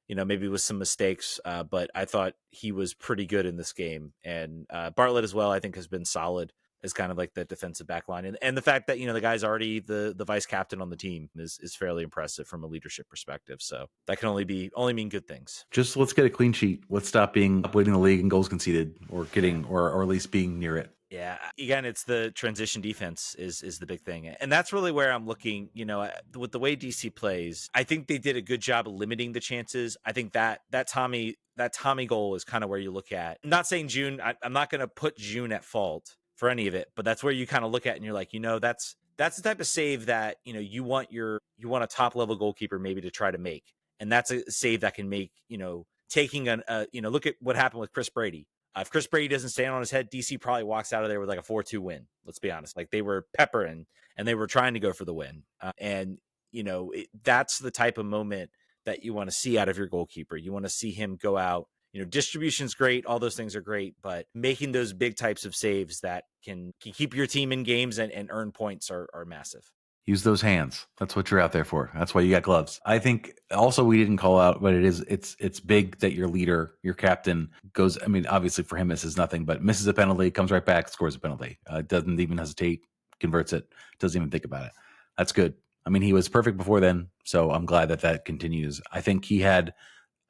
maybe with some mistakes, but I thought he was pretty good in this game. And Bartlett as well, I think, has been solid as kind of like the defensive back line. And the fact that, the guy's already the vice captain on the team is fairly impressive from a leadership perspective. So that can only mean good things. Just let's get a clean sheet. Let's stop leading the league in goals conceded or or at least being near it. Yeah, again, it's the transition defense is the big thing. And that's really where I'm looking, with the way DC plays. I think they did a good job of limiting the chances. I think that Tommy goal is kind of where you look at. I'm not saying June, I'm not going to put June at fault for any of it, but that's where you kind of look at and you're like, that's the type of save that, you want a top level goalkeeper maybe to try to make. And that's a save that can make, taking look at what happened with Chris Brady. If Chris Brady doesn't stand on his head, DC probably walks out of there with like a 4-2 win. Let's be honest. Like they were peppering and they were trying to go for the win. That's the type of moment that you want to see out of your goalkeeper. You want to see him go out. Distribution's great. All those things are great, but making those big types of saves that can keep your team in games and earn points are massive. Use those hands. That's what you're out there for. That's why you got gloves. I think also we didn't call out, but it's big that your leader, your captain goes. I mean, obviously for him, this is nothing, but misses a penalty, comes right back, scores a penalty. Doesn't even hesitate, converts it, doesn't even think about it. That's good. I mean, he was perfect before then, so I'm glad that continues. I think he had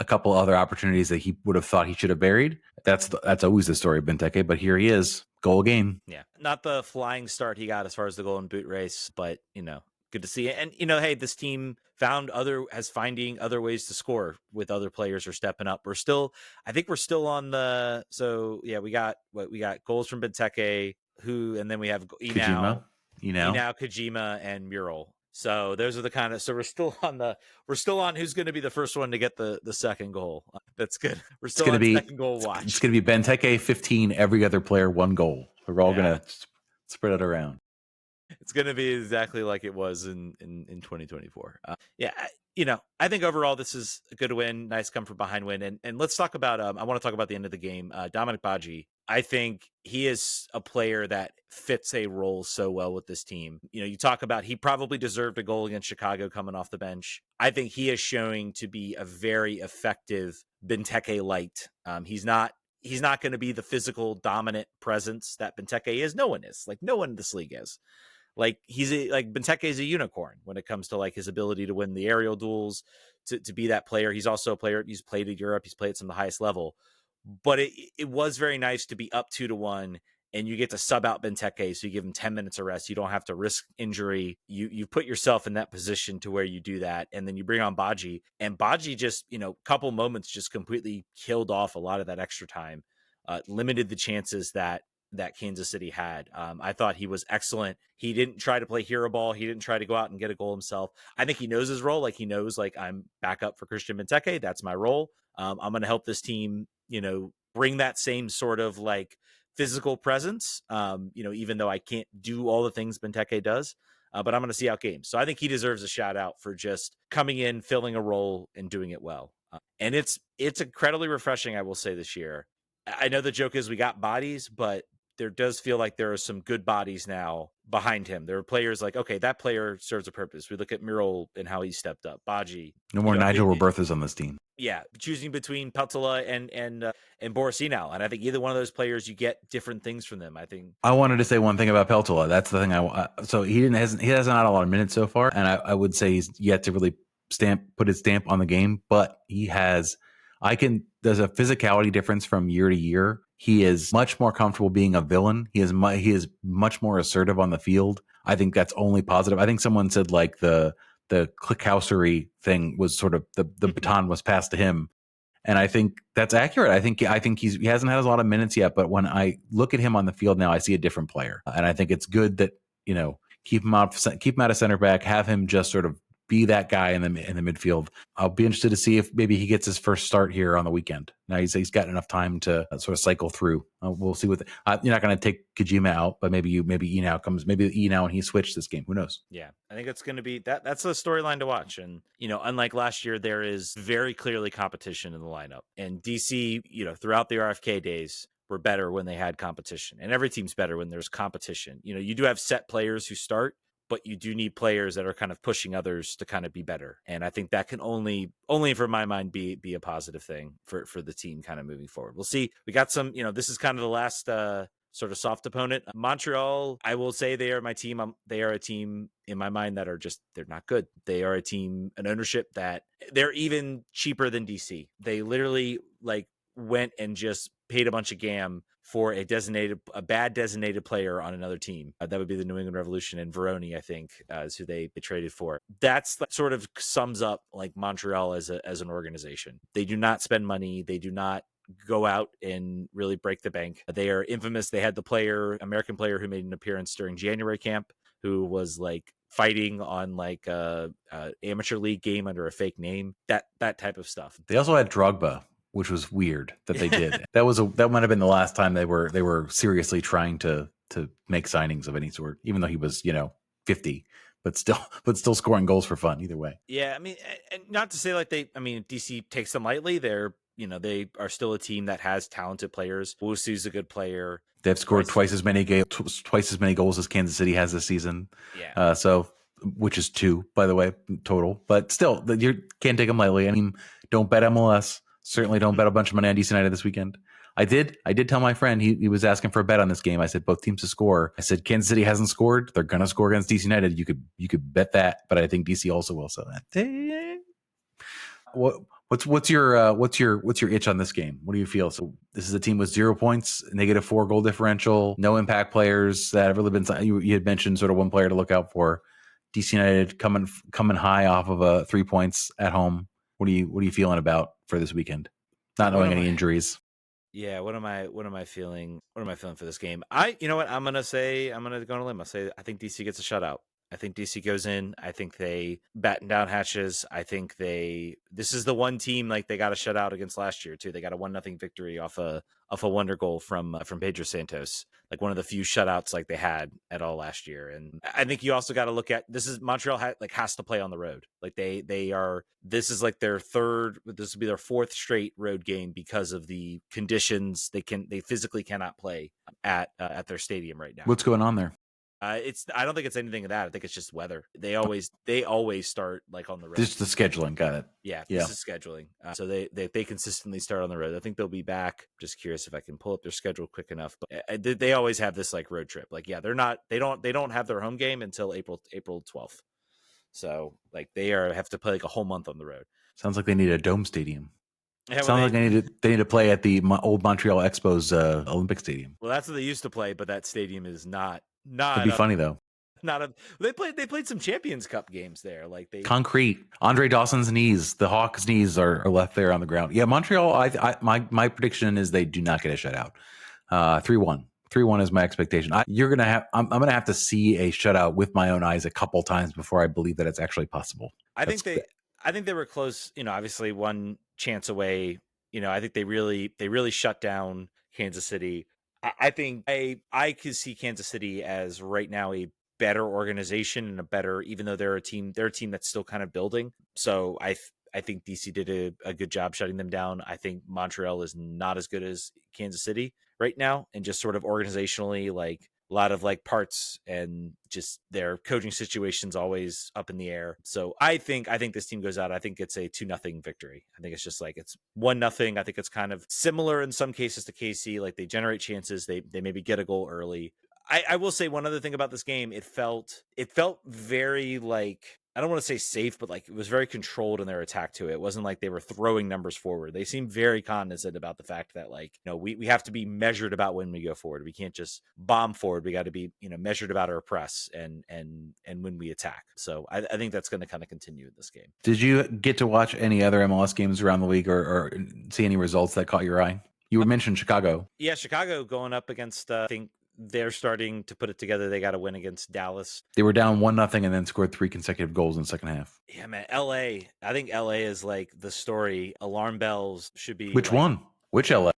a couple other opportunities that he would have thought he should have buried. That's always the story of Benteke, but here he is. Goal game. Yeah. Not the flying start he got as far as the goal and boot race, but, good to see it. And, hey, this team finding other ways to score with other players or stepping up. I think we're still on we got goals from Benteke, and then we have Inao, Kojima, and Mural. So those are the kind of, we're still on who's going to be the first one to get the second goal. That's good. We're still on second goal watch. It's going to be Benteke 15, every other player 1 goal. We're all going to spread it around. It's going to be exactly like it was in 2024. I think overall this is a good win. Nice come from behind win. And let's talk about, I want to talk about the end of the game. Dominic Badji, I think he is a player that fits a role so well with this team. You talk about he probably deserved a goal against Chicago coming off the bench. I think he is showing to be a very effective Benteke light. He's not going to be the physical dominant presence that Benteke is. No one is. Like no one in this league is. Like Benteke is a unicorn when it comes to like his ability to win the aerial duels, to be that player. He's also a player. He's played in Europe. He's played at some of the highest level. But it was very nice to be up 2-1 and you get to sub out Benteke. So you give him 10 minutes of rest. You don't have to risk injury. You put yourself in that position to where you do that. And then you bring on Badji, and Badji just, couple moments just completely killed off a lot of that extra time, limited the chances that Kansas City had. I thought he was excellent. He didn't try to play hero ball. He didn't try to go out and get a goal himself. I think he knows his role. Like he knows, like I'm back up for Christian Benteke. That's my role. I'm going to help this team, bring that same sort of like physical presence. Even though I can't do all the things Benteke does, but I'm going to see out games. So I think he deserves a shout out for just coming in, filling a role and doing it well. And it's incredibly refreshing. I will say this year, I know the joke is we got bodies, but there does feel like there are some good bodies now behind him. There are players like, okay, that player serves a purpose. We look at Mural and how he stepped up. Badji. No more Nigel Roberthas on this team. Yeah, choosing between Peltola and Borisino, and I think either one of those players, you get different things from them. I think I wanted to say one thing about Peltola. That's the thing. So he hasn't had a lot of minutes so far, and I would say he's yet to really put his stamp on the game. But he has. There's a physicality difference from year to year. He is much more comfortable being a villain. He is much more assertive on the field. I think that's only positive. I think someone said like the clickhousery thing was sort of the baton was passed to him. And I think that's accurate. I think he hasn't had a lot of minutes yet, but when I look at him on the field now, I see a different player. And I think it's good that, keep him out of center back, have him just sort of be that guy in the midfield. I'll be interested to see if maybe he gets his first start here on the weekend. Now he's got enough time to sort of cycle through. We'll see what you're not going to take Kojima out, but maybe Enow comes. Maybe Enow and he switched this game. Who knows? Yeah, I think it's going to be that's a storyline to watch. And, unlike last year, there is very clearly competition in the lineup. And DC, throughout the RFK days, were better when they had competition. And every team's better when there's competition. You do have set players who start, but you do need players that are kind of pushing others to kind of be better. And I think that can only for my mind be a positive thing for the team kind of moving forward. We'll see. We got some, this is kind of the last sort of soft opponent. Montreal, I will say they are my team. They are a team in my mind that they're not good. They are a team, an ownership that they're even cheaper than DC. They literally went and just paid a bunch of gam for a bad designated player on another team. That would be the New England Revolution, and Veroni, I think, is who they traded for. That sort of sums up Montreal as an organization. They do not spend money. They do not go out and really break the bank. They are infamous. They had the American player who made an appearance during January camp, who was fighting on a amateur league game under a fake name. That type of stuff. They also had Drogba, which was weird that they did. That might have been the last time they were seriously trying to make signings of any sort, even though he was 50, but still scoring goals for fun either way. Yeah, I mean, and not to say DC takes them lightly. They are still a team that has talented players. Wusu's a good player. They've scored twice as many goals as Kansas City has this season. Yeah. Which is 2, by the way, total. But still, you can't take them lightly. I mean, don't bet MLS. Certainly don't bet a bunch of money on DC United this weekend. I did tell my friend, he was asking for a bet on this game. I said both teams to score. I said Kansas City hasn't scored. They're gonna score against DC United. You could bet that, but I think DC also will. So what's your itch on this game? What do you feel? So this is a team with 0 points, -4 goal differential, no impact players that have really been. You had mentioned sort of one player to look out for. DC United coming high off of 3 points at home. What are you feeling about for this weekend? Not knowing any injuries. Yeah, what am I feeling? What am I feeling for this game? You know what? I'm gonna go on a limb. I'll say I think DC gets a shutout. I think DC goes in. I think they batten down hatches. I think this is the one team they got a shutout against last year too. They got a 1-0 victory off a wonder goal from Pedro Santos, one of the few shutouts they had at all last year. And I think you also got to look at Montreal has to play on the road. This is their third. This will be their 4th straight road game because of the conditions. They physically cannot play at their stadium right now. What's going on there? I don't think it's anything of that. I think it's just weather. They always start on the road. This is the scheduling. Got it. Yeah, this is scheduling. So they consistently start on the road. I think they'll be back. Just curious if I can pull up their schedule quick enough. But they always have this road trip. They don't have their home game until April 12th. So have to play a whole month on the road. Sounds like they need a dome stadium. Yeah, Sounds like they need to play at the old Montreal Expos Olympic Stadium. Well, that's what they used to play, but that stadium is not. Could be funny though. They played some Champions Cup games there. Concrete. Andre Dawson's knees, the Hawks' knees are left there on the ground. Yeah, Montreal. My prediction is they do not get a shutout. 3-1. 3-1 is my expectation. I'm gonna have to see a shutout with my own eyes a couple times before I believe that it's actually possible. I think they were close. Obviously one chance away. I think they really shut down Kansas City. I think I could see Kansas City as right now a better organization and a better, even though they're a team that's still kind of building. So I think DC did a good job shutting them down. I think Montreal is not as good as Kansas City right now, and just sort of organizationally, a lot of parts and just their coaching situation's always up in the air. So I think this team goes out. I think it's a 2-0 victory. I think it's just it's 1-0. I think it's kind of similar in some cases to KC. They generate chances. They maybe get a goal early. I will say one other thing about this game. It felt very I don't want to say safe, but like it was very controlled in their attack to it. It wasn't like they were throwing numbers forward. They seemed very cognizant about the fact that like, we have to be measured about when we go forward. We can't just bomb forward. We got to be, measured about our press and when we attack. So I think that's going to kind of continue in this game. Did you get to watch any other MLS games around the league or see any results that caught your eye? You mentioned Chicago. Yeah, Chicago going up against, I think they're starting to put it together. They got to win against Dallas. They were down 1-0 and then scored 3 consecutive goals in the second half. Yeah, man. LA. I think LA is like the story. Alarm bells should be. Which one? Which LA?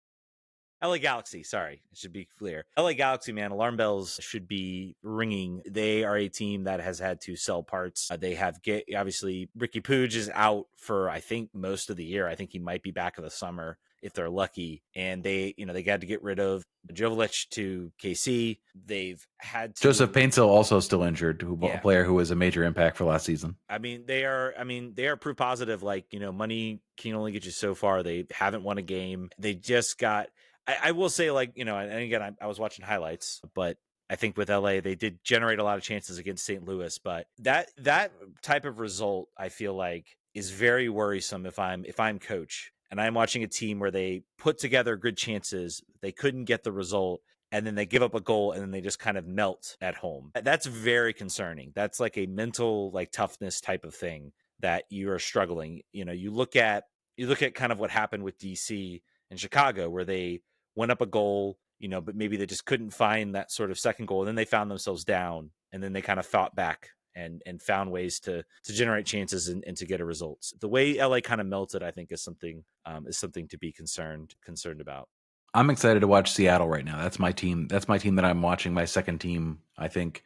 LA Galaxy, sorry, it should be clear. LA Galaxy, man, alarm bells should be ringing. They are a team that has had to sell parts. They have obviously Ricky Puig is out for I think most of the year. I think he might be back in the summer if they're lucky. And they got to get rid of Jovic to KC. They've had to, Joseph Paintsel also still injured, a player who was a major impact for last season. I mean, they are proof positive. Like, money can only get you so far. They haven't won a game. They just got. I will say, like, and again, I was watching highlights, but I think with LA, they did generate a lot of chances against St. Louis. But that type of result, I feel like, is very worrisome if I'm coach and I'm watching a team where they put together good chances, they couldn't get the result, and then they give up a goal and then they just kind of melt at home. That's very concerning. That's like a mental, like, toughness type of thing that you are struggling. You look at kind of what happened with DC and Chicago, where they went up a goal, but maybe they just couldn't find that sort of second goal. And then they found themselves down, and then they kind of fought back and found ways to generate chances and to get a result. The way LA kind of melted, I think, is something to be concerned about. I'm excited to watch Seattle right now. That's my team. That's my team that I'm watching. My second team, I think.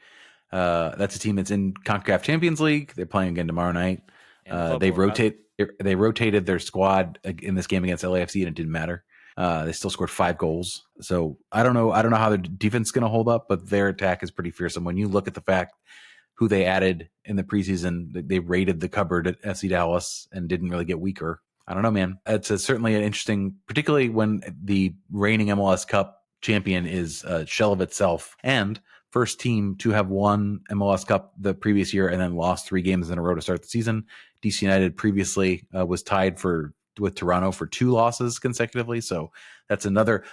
That's a team that's in CONCACAF Champions League. They're playing again tomorrow night. They rotated their squad in this game against LAFC, and it didn't matter. They still scored 5 goals. So I don't know how their defense is going to hold up, but their attack is pretty fearsome. When you look at the fact who they added in the preseason, they raided the cupboard at FC Dallas and didn't really get weaker. I don't know, man. It's certainly an interesting, particularly when the reigning MLS Cup champion is a shell of itself and first team to have won MLS Cup the previous year and then lost 3 games in a row to start the season. DC United previously was tied with Toronto for 2 losses consecutively. So that's another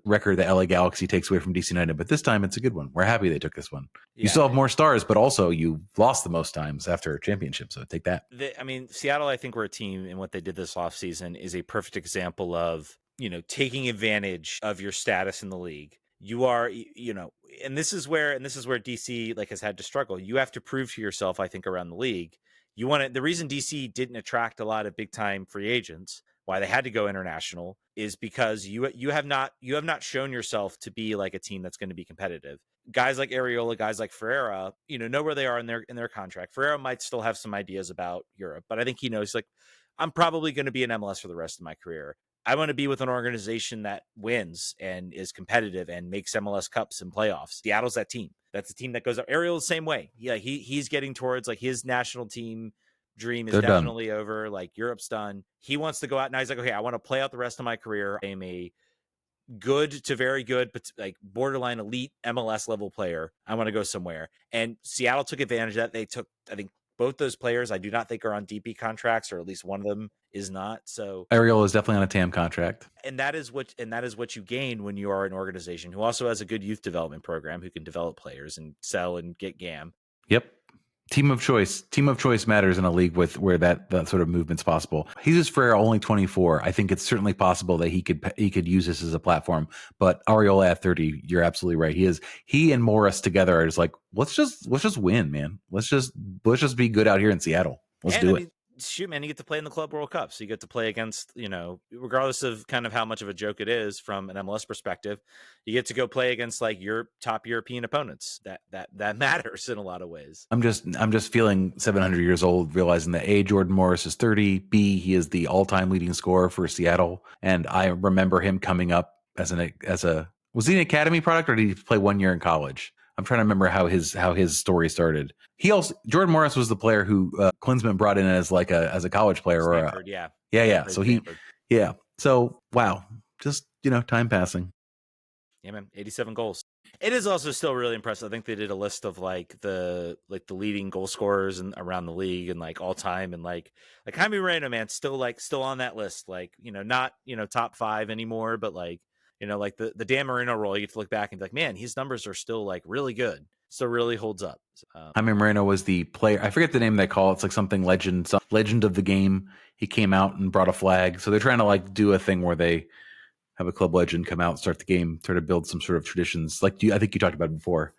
record that LA Galaxy takes away from DC United. But this time it's a good one. We're happy they took this one. Yeah, you still have more stars, but also you lost the most times after a championship. So take that. Seattle, I think, we're a team, and what they did this offseason is a perfect example of, taking advantage of your status in the league. You are, and this is where DC like has had to struggle. You have to prove to yourself, I think, around the league. The reason DC didn't attract a lot of big time free agents, why they had to go international, is because you have not shown yourself to be like a team that's going to be competitive. Guys like Areola, guys like Ferreira, know where they are in their contract. Ferreira might still have some ideas about Europe, but I think he knows, like, I'm probably going to be in MLS for the rest of my career. I want to be with an organization that wins and is competitive and makes MLS Cups and playoffs. Seattle's that team. That's a team that goes up. Ariel the same way. Yeah, he's getting towards, like, his national team dream is definitely over. Like, Europe's done. He wants to go out, and he's like, okay, I want to play out the rest of my career. I am a good to very good, but like borderline elite MLS level player. I want to go somewhere. And Seattle took advantage of that. They took, I think, both those players, I do not think, are on DP contracts, or at least one of them is not. So Ariel is definitely on a TAM contract. And that is what you gain when you are an organization who also has a good youth development program, who can develop players and sell and get GAM. Yep. Team of choice matters in a league where that sort of movement's possible. Jesus Ferreira, only 24. I think it's certainly possible that he could use this as a platform. But Ariola at 30, you're absolutely right. He and Morris together are just like, let's just win, man. Let's just be good out here in Seattle. Let's do it. Shoot, man, you get to play in the Club World Cup. So you get to play against, regardless of kind of how much of a joke it is from an MLS perspective, you get to go play against, like, your top European opponents. That matters in a lot of ways. I'm just feeling 700 years old, realizing that A, Jordan Morris is 30, B, he is the all-time leading scorer for Seattle. And I remember him coming up as was he an academy product, or did he play 1 year in college? I'm trying to remember how his story started. Jordan Morris was the player who Klinsmann brought in as a college player. Stanford, yeah. So So wow, just time passing. Yeah, man, 87 goals. It is also still really impressive. I think they did a list of like the leading goal scorers and around the league and like all time, and like Jaime Moreno, man, still on that list. Like, not top 5 anymore, but like like the Dan Marino role, you get to look back and be like, man, his numbers are still like really good, still really holds up. Jaime Moreno was the player. I forget the name they call it. It's like something legend, some legend of the game. He came out and brought a flag. So they're trying to like do a thing where they have a club legend come out, start the game, try to build some sort of traditions. Like I think you talked about it before.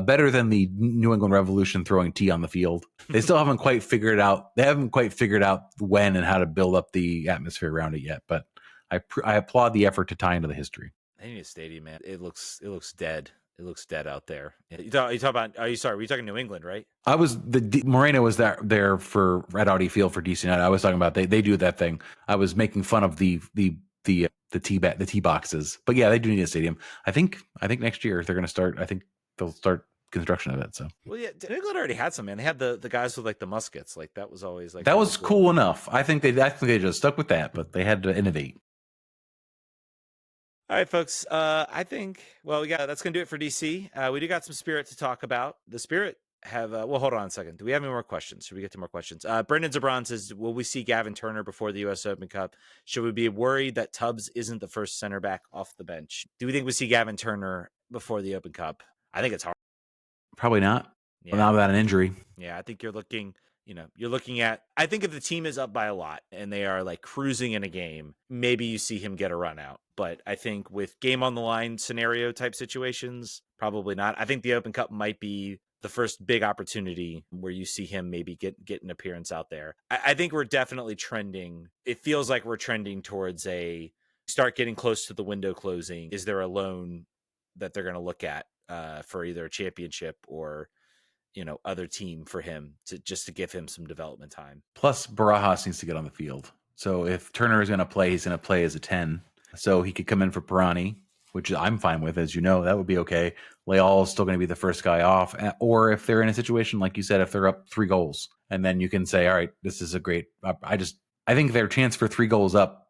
Better than the New England Revolution throwing tea on the field. They still haven't quite figured it out. They haven't quite figured out when and how to build up the atmosphere around it yet. But I applaud the effort to tie into the history. They need a stadium, man. It looks dead. It looks dead out there. You talk about? Are you sorry? Were you talking New England, right? I was Moreno was there for Red Audi Field for DC United. I was talking about they do that thing. I was making fun of the tee boxes, but yeah, they do need a stadium. I think next year they're going to start. I think they'll start construction of it. So well, yeah, New England already had some, man. They had the guys with like the muskets. Like that was always like that was cool enough. I think they just stuck with that, but they had to innovate. All right, folks. I think that's gonna do it for DC. We do got some Spirit to talk about. The Spirit have well, hold on a second. Do we have any more questions? Should we get to more questions? Brendan Zabron says, will we see Gavin Turner before the US Open Cup? Should we be worried that Tubbs isn't the first center back off the bench? Do we think we see Gavin Turner before the Open Cup? I think it's hard. Probably not. Yeah. Well, not without an injury. Yeah, I think you're looking at, I think if the team is up by a lot and they are like cruising in a game, maybe you see him get a run out. But I think with game on the line scenario type situations, probably not. I think the Open Cup might be the first big opportunity where you see him maybe get an appearance out there. I think we're definitely trending. It feels like we're trending towards start getting close to the window closing. Is there a loan that they're going to look at for either a championship or other team for him to give him some development time? Plus, Barajas needs to get on the field. So if Turner is going to play, he's going to play as a 10. So he could come in for Pirani, which I'm fine with, as you know, that would be okay. Leal is still going to be the first guy off. Or if they're in a situation, like you said, if they're up 3 goals, and then you can say, all right, this is a great, I think their chance for 3 goals up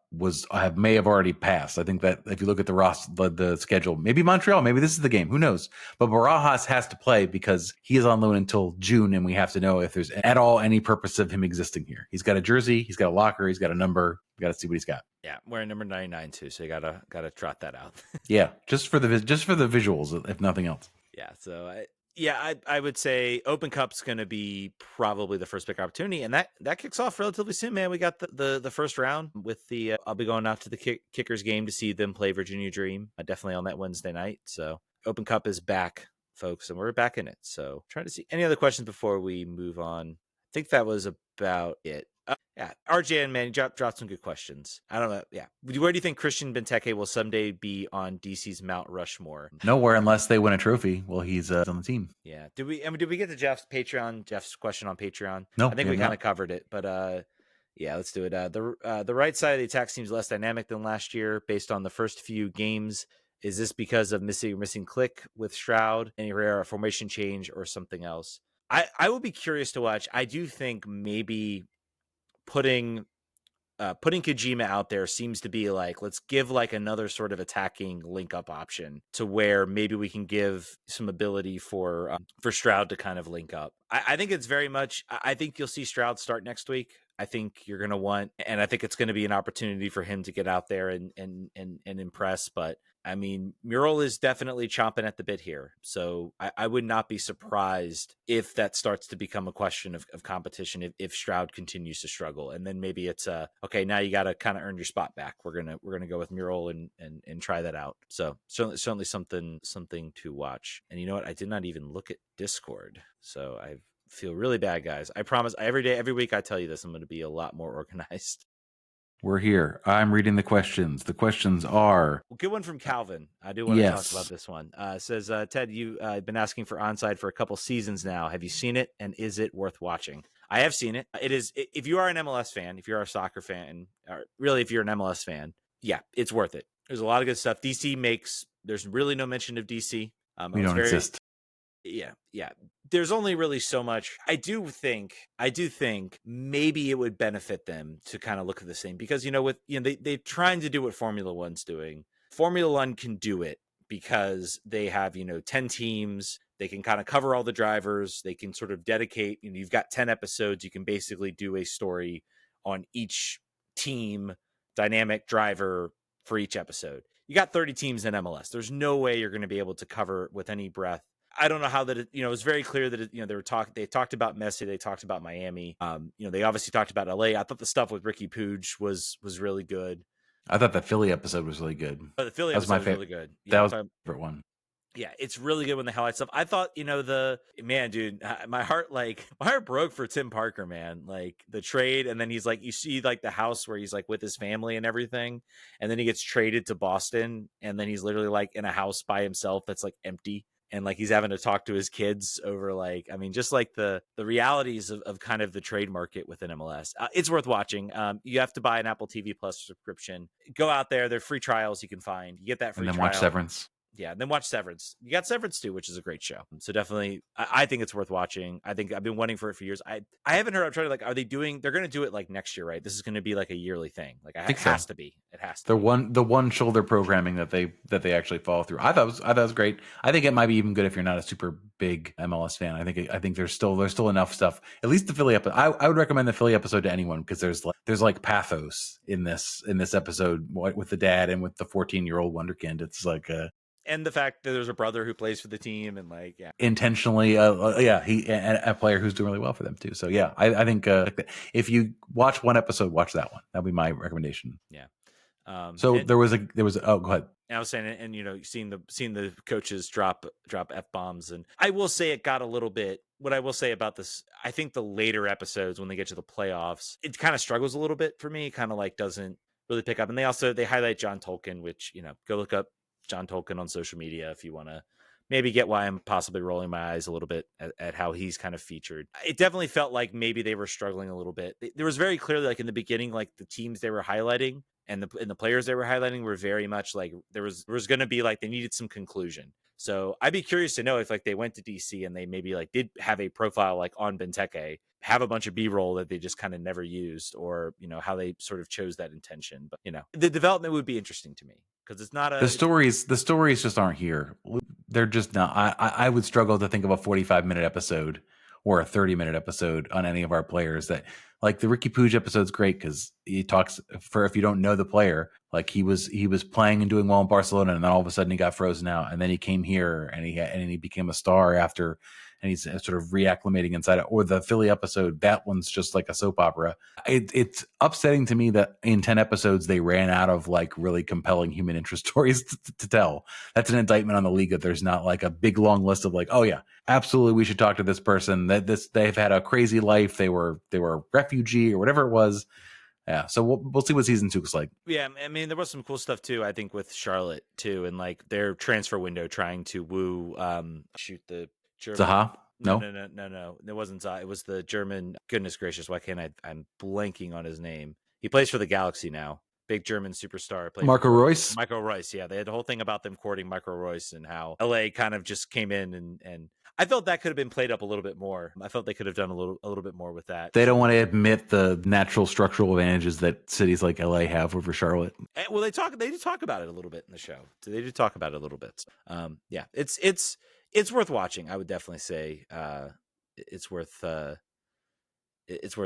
may have already passed. I think that if you look at the schedule, maybe Montreal, maybe this is the game, who knows? But Barajas has to play because he is on loan until June, and we have to know if there's at all any purpose of him existing here. He's got a jersey, he's got a locker, he's got a number. We got to see what he's got. Yeah, wearing number 99 too, so you gotta trot that out. Yeah, just for the visuals, if nothing else. Yeah, so I would say Open Cup's going to be probably the first big opportunity, and that kicks off relatively soon, man. We got the first round with the I'll be going out to the Kickers game to see them play Virginia Dream, definitely on that Wednesday night. So Open Cup is back, folks, and we're back in it. So trying to see any other questions before we move on. I think that was about it. Yeah, RJ and man, dropped some good questions. I don't know. Yeah, where do you think Christian Benteke will someday be on DC's Mount Rushmore? Nowhere unless they win a trophy. Well, he's on the team. Yeah. Did we get to Jeff's question on Patreon? No, I think we kind of covered it, but yeah, let's do it. The right side of the attack seems less dynamic than last year based on the first few games. Is this because of missing click with Stroud, any rare formation change, or something else? I will be curious to watch. I do think maybe putting Kojima out there seems to be like, let's give like another sort of attacking link up option to where maybe we can give some ability for Stroud to kind of link up. I think it's very much, I think you'll see Stroud start next week. I think you're going to want, and I think it's going to be an opportunity for him to get out there and impress. But I mean, Mural is definitely chomping at the bit here. So I would not be surprised if that starts to become a question of competition if Stroud continues to struggle. And then maybe it's okay, now you got to kind of earn your spot back. We're gonna go with Mural and try that out. So certainly something to watch. And you know what? I did not even look at Discord. So I feel really bad, guys. I promise every week I tell you this, I'm going to be a lot more organized. We're here. I'm reading the questions. The questions are... Good one from Calvin. I do want to talk about this one. Says, Ted, you've been asking for Onside for a couple seasons now. Have you seen it, and is it worth watching? I have seen it. It is. If you are an MLS fan, if you're a soccer fan, or really if you're an MLS fan, yeah, it's worth it. There's a lot of good stuff. There's really no mention of DC. We don't exist. Yeah. There's only really so much. I do think maybe it would benefit them to kind of look at the same, because they're trying to do what Formula One's doing. Formula One can do it because they have, 10 teams. They can kind of cover all the drivers. They can sort of dedicate, you've got 10 episodes. You can basically do a story on each team, dynamic driver for each episode. You got 30 teams in MLS. There's no way you're going to be able to cover with any breath. I don't know how that, it was very clear that, they talked about Messi. They talked about Miami. They obviously talked about LA. I thought the stuff with Ricky Puig was really good. I thought that Philly episode was really good. But the Philly That was episode my was really good. That was my favorite one. Yeah, it's really good when they highlight stuff. I thought, dude, my heart broke for Tim Parker, man. Like the trade, and then he's like, you see like the house where he's like with his family and everything, and then he gets traded to Boston, and then he's literally like in a house by himself that's like empty, and like he's having to talk to his kids over like, just like the realities of kind of the trade market within MLS. It's worth watching. You have to buy an Apple TV Plus subscription. Go out there, they're free trials you can find. You get that free and then trial. Watch Severance. Yeah, and then watch Severance. You got Severance too, which is a great show. So definitely, I think it's worth watching. I think I've been waiting for it for years. I haven't heard. I'm trying to like, are they doing? They're going to do it like next year, right? This is going to be like a yearly thing. Like it has to be. It has to. The one shoulder programming that they actually follow through. I thought it was great. I think it might be even good if you're not a super big MLS fan. I think there's still enough stuff. At least the Philly episode. I would recommend the Philly episode to anyone because there's like pathos in this episode with the dad and with the 14-year-old wonderkind. It's like and the fact that there's a brother who plays for the team and like, yeah, intentionally, he a player who's doing really well for them too. So yeah, I think if you watch one episode, watch that one. That'll be my recommendation. Yeah. So there was oh, go ahead. I was saying, and seeing the coaches drop F-bombs, and I will say it got a little bit. What I will say about this, I think the later episodes when they get to the playoffs, it kind of struggles a little bit for me. Kind of like doesn't really pick up, and they highlight John Tolkien, which go look up John Tolkien on social media if you want to maybe get why I'm possibly rolling my eyes a little bit at how he's kind of featured. It definitely felt like maybe they were struggling a little bit. There was very clearly like in the beginning, like the teams they were highlighting and the players they were highlighting were very much like there was going to be like they needed some conclusion. So I'd be curious to know if like they went to DC and they maybe like did have a profile like on Benteke, have a bunch of B-roll that they just kind of never used, or how they sort of chose that intention. But the development would be interesting to me because it's not the stories just aren't here. They're just not. I would struggle to think of a 45-minute episode or a 30-minute episode on any of our players that like the Ricky Puig episode's great because he talks for, if you don't know the player, like he was playing and doing well in Barcelona, and then all of a sudden he got frozen out, and then he came here and he became a star after, and he's sort of reacclimating inside it. Or the Philly episode, that one's just like a soap opera. It's upsetting to me that in 10 episodes they ran out of like really compelling human interest stories to tell. That's an indictment on the league that there's not like a big long list of like, oh yeah, absolutely we should talk to this person. They've had a crazy life. They were a refugee or whatever it was. Yeah, so we'll see what season 2 looks like. Yeah, there was some cool stuff too. I think with Charlotte too, and like their transfer window trying to woo the German. Zaha? No. It wasn't Zaha. It was the German. Goodness gracious, why can't I'm blanking on his name? He plays for the Galaxy now. Big German superstar. Marco Reus? Marco Reus, yeah. They had the whole thing about them courting Marco Reus and how LA kind of just came in and I felt that could have been played up a little bit more. I felt they could have done a little bit more with that. They don't want to admit the natural structural advantages that cities like LA have over Charlotte. Well, they do talk about it a little bit in the show. They do talk about it a little bit. Yeah, it's worth watching. I would definitely say it's worth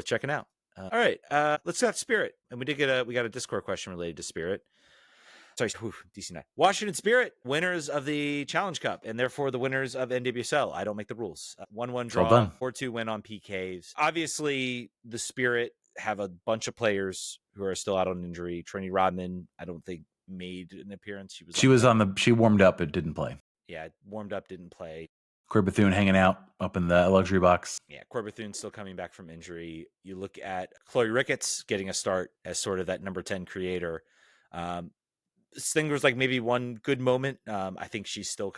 checking out. All right, let's talk Spirit, and we got a Discord question related to Spirit. Sorry, DC9. Washington Spirit, winners of the Challenge Cup, and therefore the winners of NWSL. I don't make the rules. 1-1 draw, 4-2 win on PKs. Obviously, the Spirit have a bunch of players who are still out on injury. Trini Rodman, I don't think made an appearance. She warmed up but didn't play. Yeah, warmed up, didn't play. Corey Bethune hanging out up in the luxury box. Yeah, Corey Bethune still coming back from injury. You look at Chloe Ricketts getting a start as sort of that number 10 creator. Stinger's like maybe one good moment. I think she's still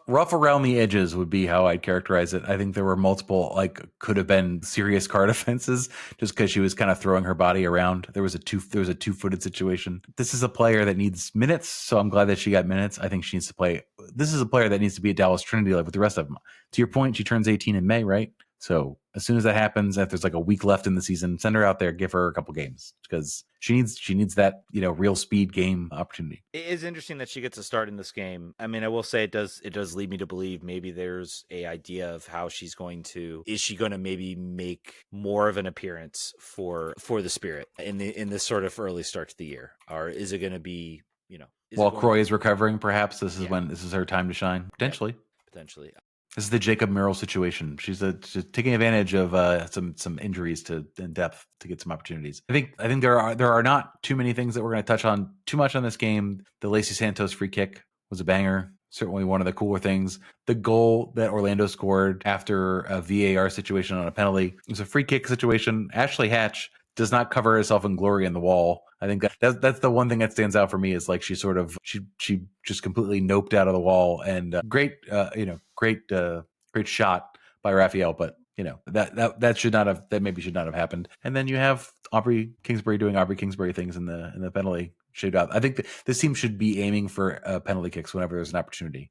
rough around the edges would be how I'd characterize it. I think there were multiple could have been serious card offenses just because she was kind of throwing her body around. There was a two-footed situation. This is a player that needs minutes, so I'm glad that she got minutes. I think she needs to play. This is a player that needs to be at Dallas Trinity like with the rest of them. To your point, she turns 18 in May, right? So As soon as that happens, if there's like a week left in the season, send her out there, give her a couple games because she needs that, real speed game opportunity. It is interesting that she gets a start in this game. I mean, I will say it does lead me to believe maybe there's a idea of how she's going to, is she going to maybe make more of an appearance for the Spirit in this sort of early start to the year, or is it going to be, While Croy is recovering, perhaps this is her time to shine. Potentially. Yeah, potentially. This is the Jacob Merrill situation. She's taking advantage of some injuries in depth to get some opportunities. I think there are not too many things that we're going to touch on too much on this game. The Lacey Santos free kick was a banger. Certainly one of the cooler things. The goal that Orlando scored after a VAR situation on a penalty was a free kick situation. Ashley Hatch does not cover herself in glory in the wall. I think that's the one thing that stands out for me is like she just completely noped out of the wall and great shot by Raphael, but that maybe should not have happened. And then you have Aubrey Kingsbury doing Aubrey Kingsbury things in the penalty shootout. I think this team should be aiming for penalty kicks whenever there's an opportunity.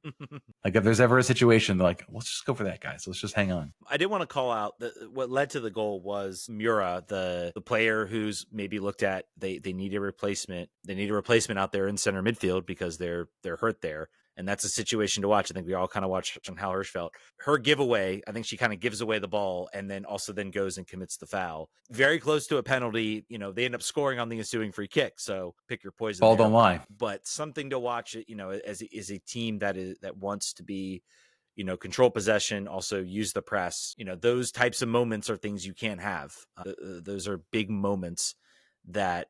Like if there's ever a situation, they're like, let's just go for that, guys. Let's just hang on. I did want to call out what led to the goal was Mura, the player who's maybe looked at, they need a replacement. They need a replacement out there in center midfield because they're hurt there. And that's a situation to watch. I think we all kind of watched on Hal Hirschfeld. Her giveaway, I think she kind of gives away the ball and then also goes and commits the foul. Very close to a penalty. They end up scoring on the ensuing free kick. So pick your poison. Ball don't lie. But something to watch, as a team that wants to be, control possession, also use the press. Those types of moments are things you can't have. Those are big moments that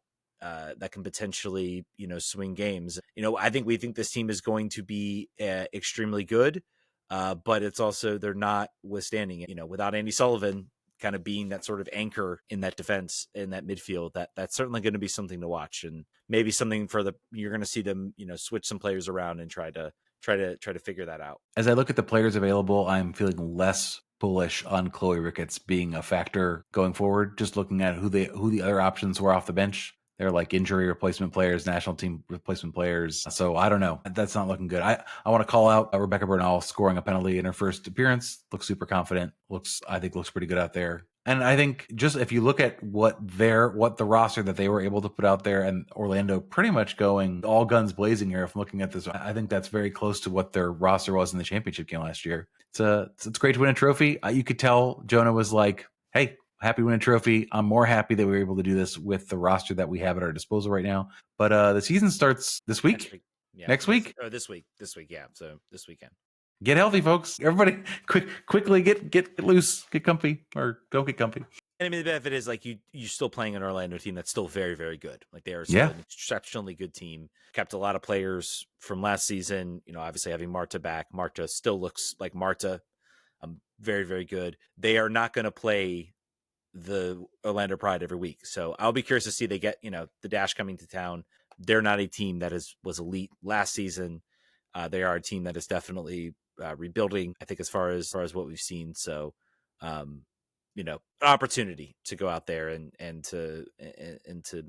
can potentially, swing games. I think we think this team is going to be extremely good, but it's also they're not withstanding it. Without Andy Sullivan kind of being that sort of anchor in that defense, in that midfield, that's certainly going to be something to watch, and maybe something you're going to see them, switch some players around and try to figure that out. As I look at the players available, I'm feeling less bullish on Chloe Ricketts being a factor going forward. Just looking at who the other options were off the bench. They're like injury replacement players, national team replacement players. So I don't know. That's not looking good. I want to call out Rebecca Bernal scoring a penalty in her first appearance. Looks super confident. I think looks pretty good out there. And I think just if you look at what the roster that they were able to put out there, and Orlando pretty much going all guns blazing here. If I'm looking at this, I think that's very close to what their roster was in the championship game last year. It's great to win a trophy. You could tell Jonah was like, "Hey, happy to win a trophy. I'm more happy that we were able to do this with the roster that we have at our disposal right now." But the season starts this week. Next week? Or this week. Yeah. So this weekend. Get healthy, folks. Everybody, quickly get loose, get comfy, or don't get comfy. And I mean, the benefit is like you're still playing an Orlando team that's still very, very good. Like they are still an exceptionally good team. Kept a lot of players from last season. Obviously having Marta back. Marta still looks like Marta. Very, very good. They are not going to play the Orlando Pride every week. So I'll be curious to see they get, the Dash coming to town. They're not a team that was elite last season. They are a team that is definitely rebuilding, I think, as far as what we've seen. So, an opportunity to go out there and to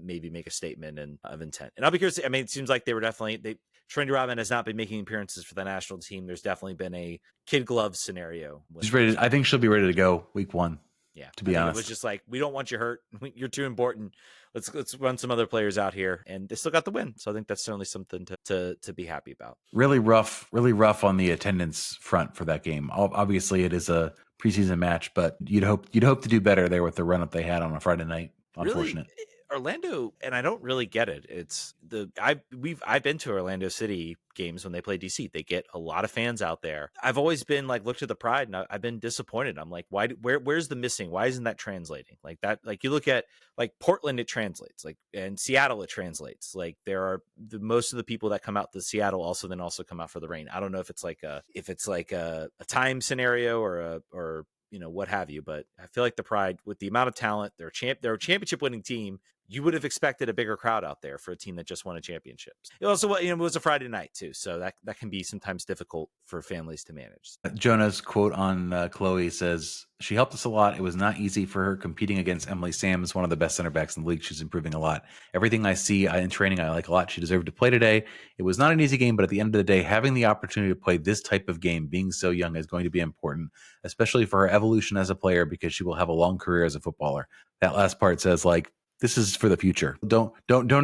maybe make a statement of intent. And I'll be curious. I mean, it seems like Trendy Rodman has not been making appearances for the national team. There's definitely been a kid glove scenario. She's ready. I think she'll be ready to go week 1. Yeah, to be honest, it was just like, we don't want you hurt. You're too important. Let's run some other players out here, and they still got the win. So I think that's certainly something to be happy about. Really rough on the attendance front for that game. Obviously, it is a preseason match, but you'd hope to do better there with the run up they had on a Friday night. Unfortunate. Really, Orlando, and I don't really get it. It's I've been to Orlando City games when they play DC. They get a lot of fans out there. I've always been like, looked at the Pride, and I've been disappointed. I'm like, where's the missing? Why isn't that translating like that? Like you look at like Portland, it translates, like, and Seattle, it translates. Like there are most of the people that come out to Seattle also come out for the rain. I don't know if it's like a time scenario or what have you, but I feel like the Pride, with the amount of talent, they're a championship winning team. you would have expected a bigger crowd out there for a team that just won a championship. It also, it was a Friday night too, so that can be sometimes difficult for families to manage. Jonah's quote on Chloe says, "She helped us a lot. It was not easy for her competing against Emily Sams, one of the best center backs in the league. She's improving a lot. Everything I see in training, I like a lot. She deserved to play today. It was not an easy game, but at the end of the day, having the opportunity to play this type of game, being so young, is going to be important, especially for her evolution as a player, because she will have a long career as a footballer." That last part says, like, this is for the future. Don't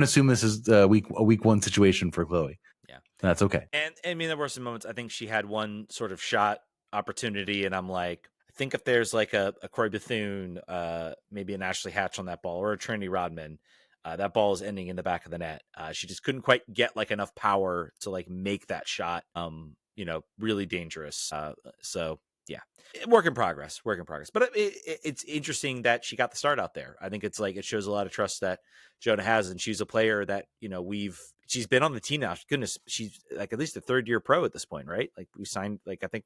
assume this is a week one situation for Chloe. Yeah, that's okay. And I mean, there were some moments. I think she had one sort of shot opportunity, and I'm like, I think if there's like a Corey Bethune, maybe an Ashley Hatch on that ball, or a Trinity Rodman, that ball is ending in the back of the net. She just couldn't quite get like enough power to like make that shot, really dangerous. So yeah, work in progress. But it's interesting that she got the start out there. I think it's like, it shows a lot of trust that Jonah has, and she's a player that, she's been on the team now. Goodness, she's like at least a third-year pro at this point, right? Like we signed, like I think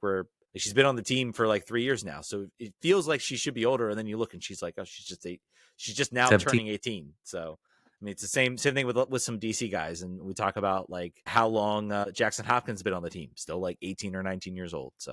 she's been on the team for like 3 years now. So it feels like she should be older. And then you look and she's like, oh, she's just now 17. turning 18. So I mean, it's the same thing with some DC guys. And we talk about like how long Jackson Hopkins has been on the team, still like 18 or 19 years old. So,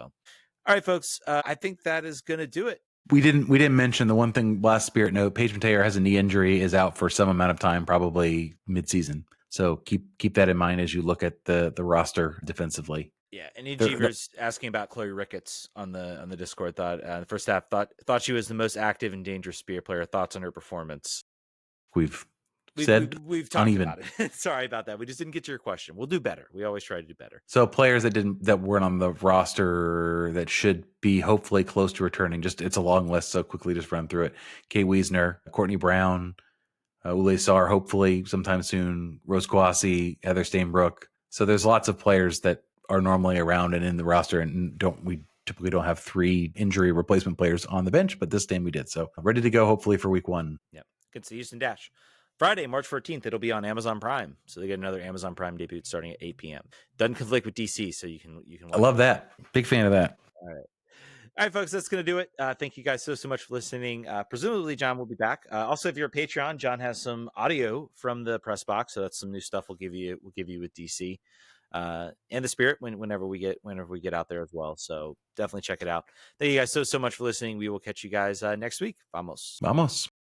all right, folks, I think that is going to do it. We didn't mention the one thing, last Spirit note, Paige Mateer has a knee injury, is out for some amount of time, probably mid-season. So keep that in mind as you look at the roster defensively. Yeah, and Jeevers asking about Chloe Ricketts on the Discord thought the first half thought she was the most active and dangerous Spirit player. Thoughts on her performance? We've talked uneven. about it. Sorry about that. We just didn't get to your question. We'll do better. We always try to do better. So players that weren't on the roster that should be hopefully close to returning. Just, it's a long list, so quickly just run through it. Kay Wiesner, Courtney Brown, Ule Sar, hopefully sometime soon. Rose Kwasi, Heather Stainbrook. So there's lots of players that are normally around and in the roster, and we typically don't have 3 injury replacement players on the bench, but this game we did. So ready to go hopefully for week 1. Yep. Good to see Houston Dash. Friday, March 14th, it'll be on Amazon Prime. So they get another Amazon Prime debut starting at 8 p.m. Doesn't conflict with DC, so you can watch. I love that. Big fan of that. All right, folks, that's going to do it. Thank you guys so much for listening. Presumably, John will be back. Also, if you're a Patreon, John has some audio from the press box, so that's some new stuff we'll give you with DC and the Spirit whenever we get out there as well. So definitely check it out. Thank you guys so much for listening. We will catch you guys next week. Vamos.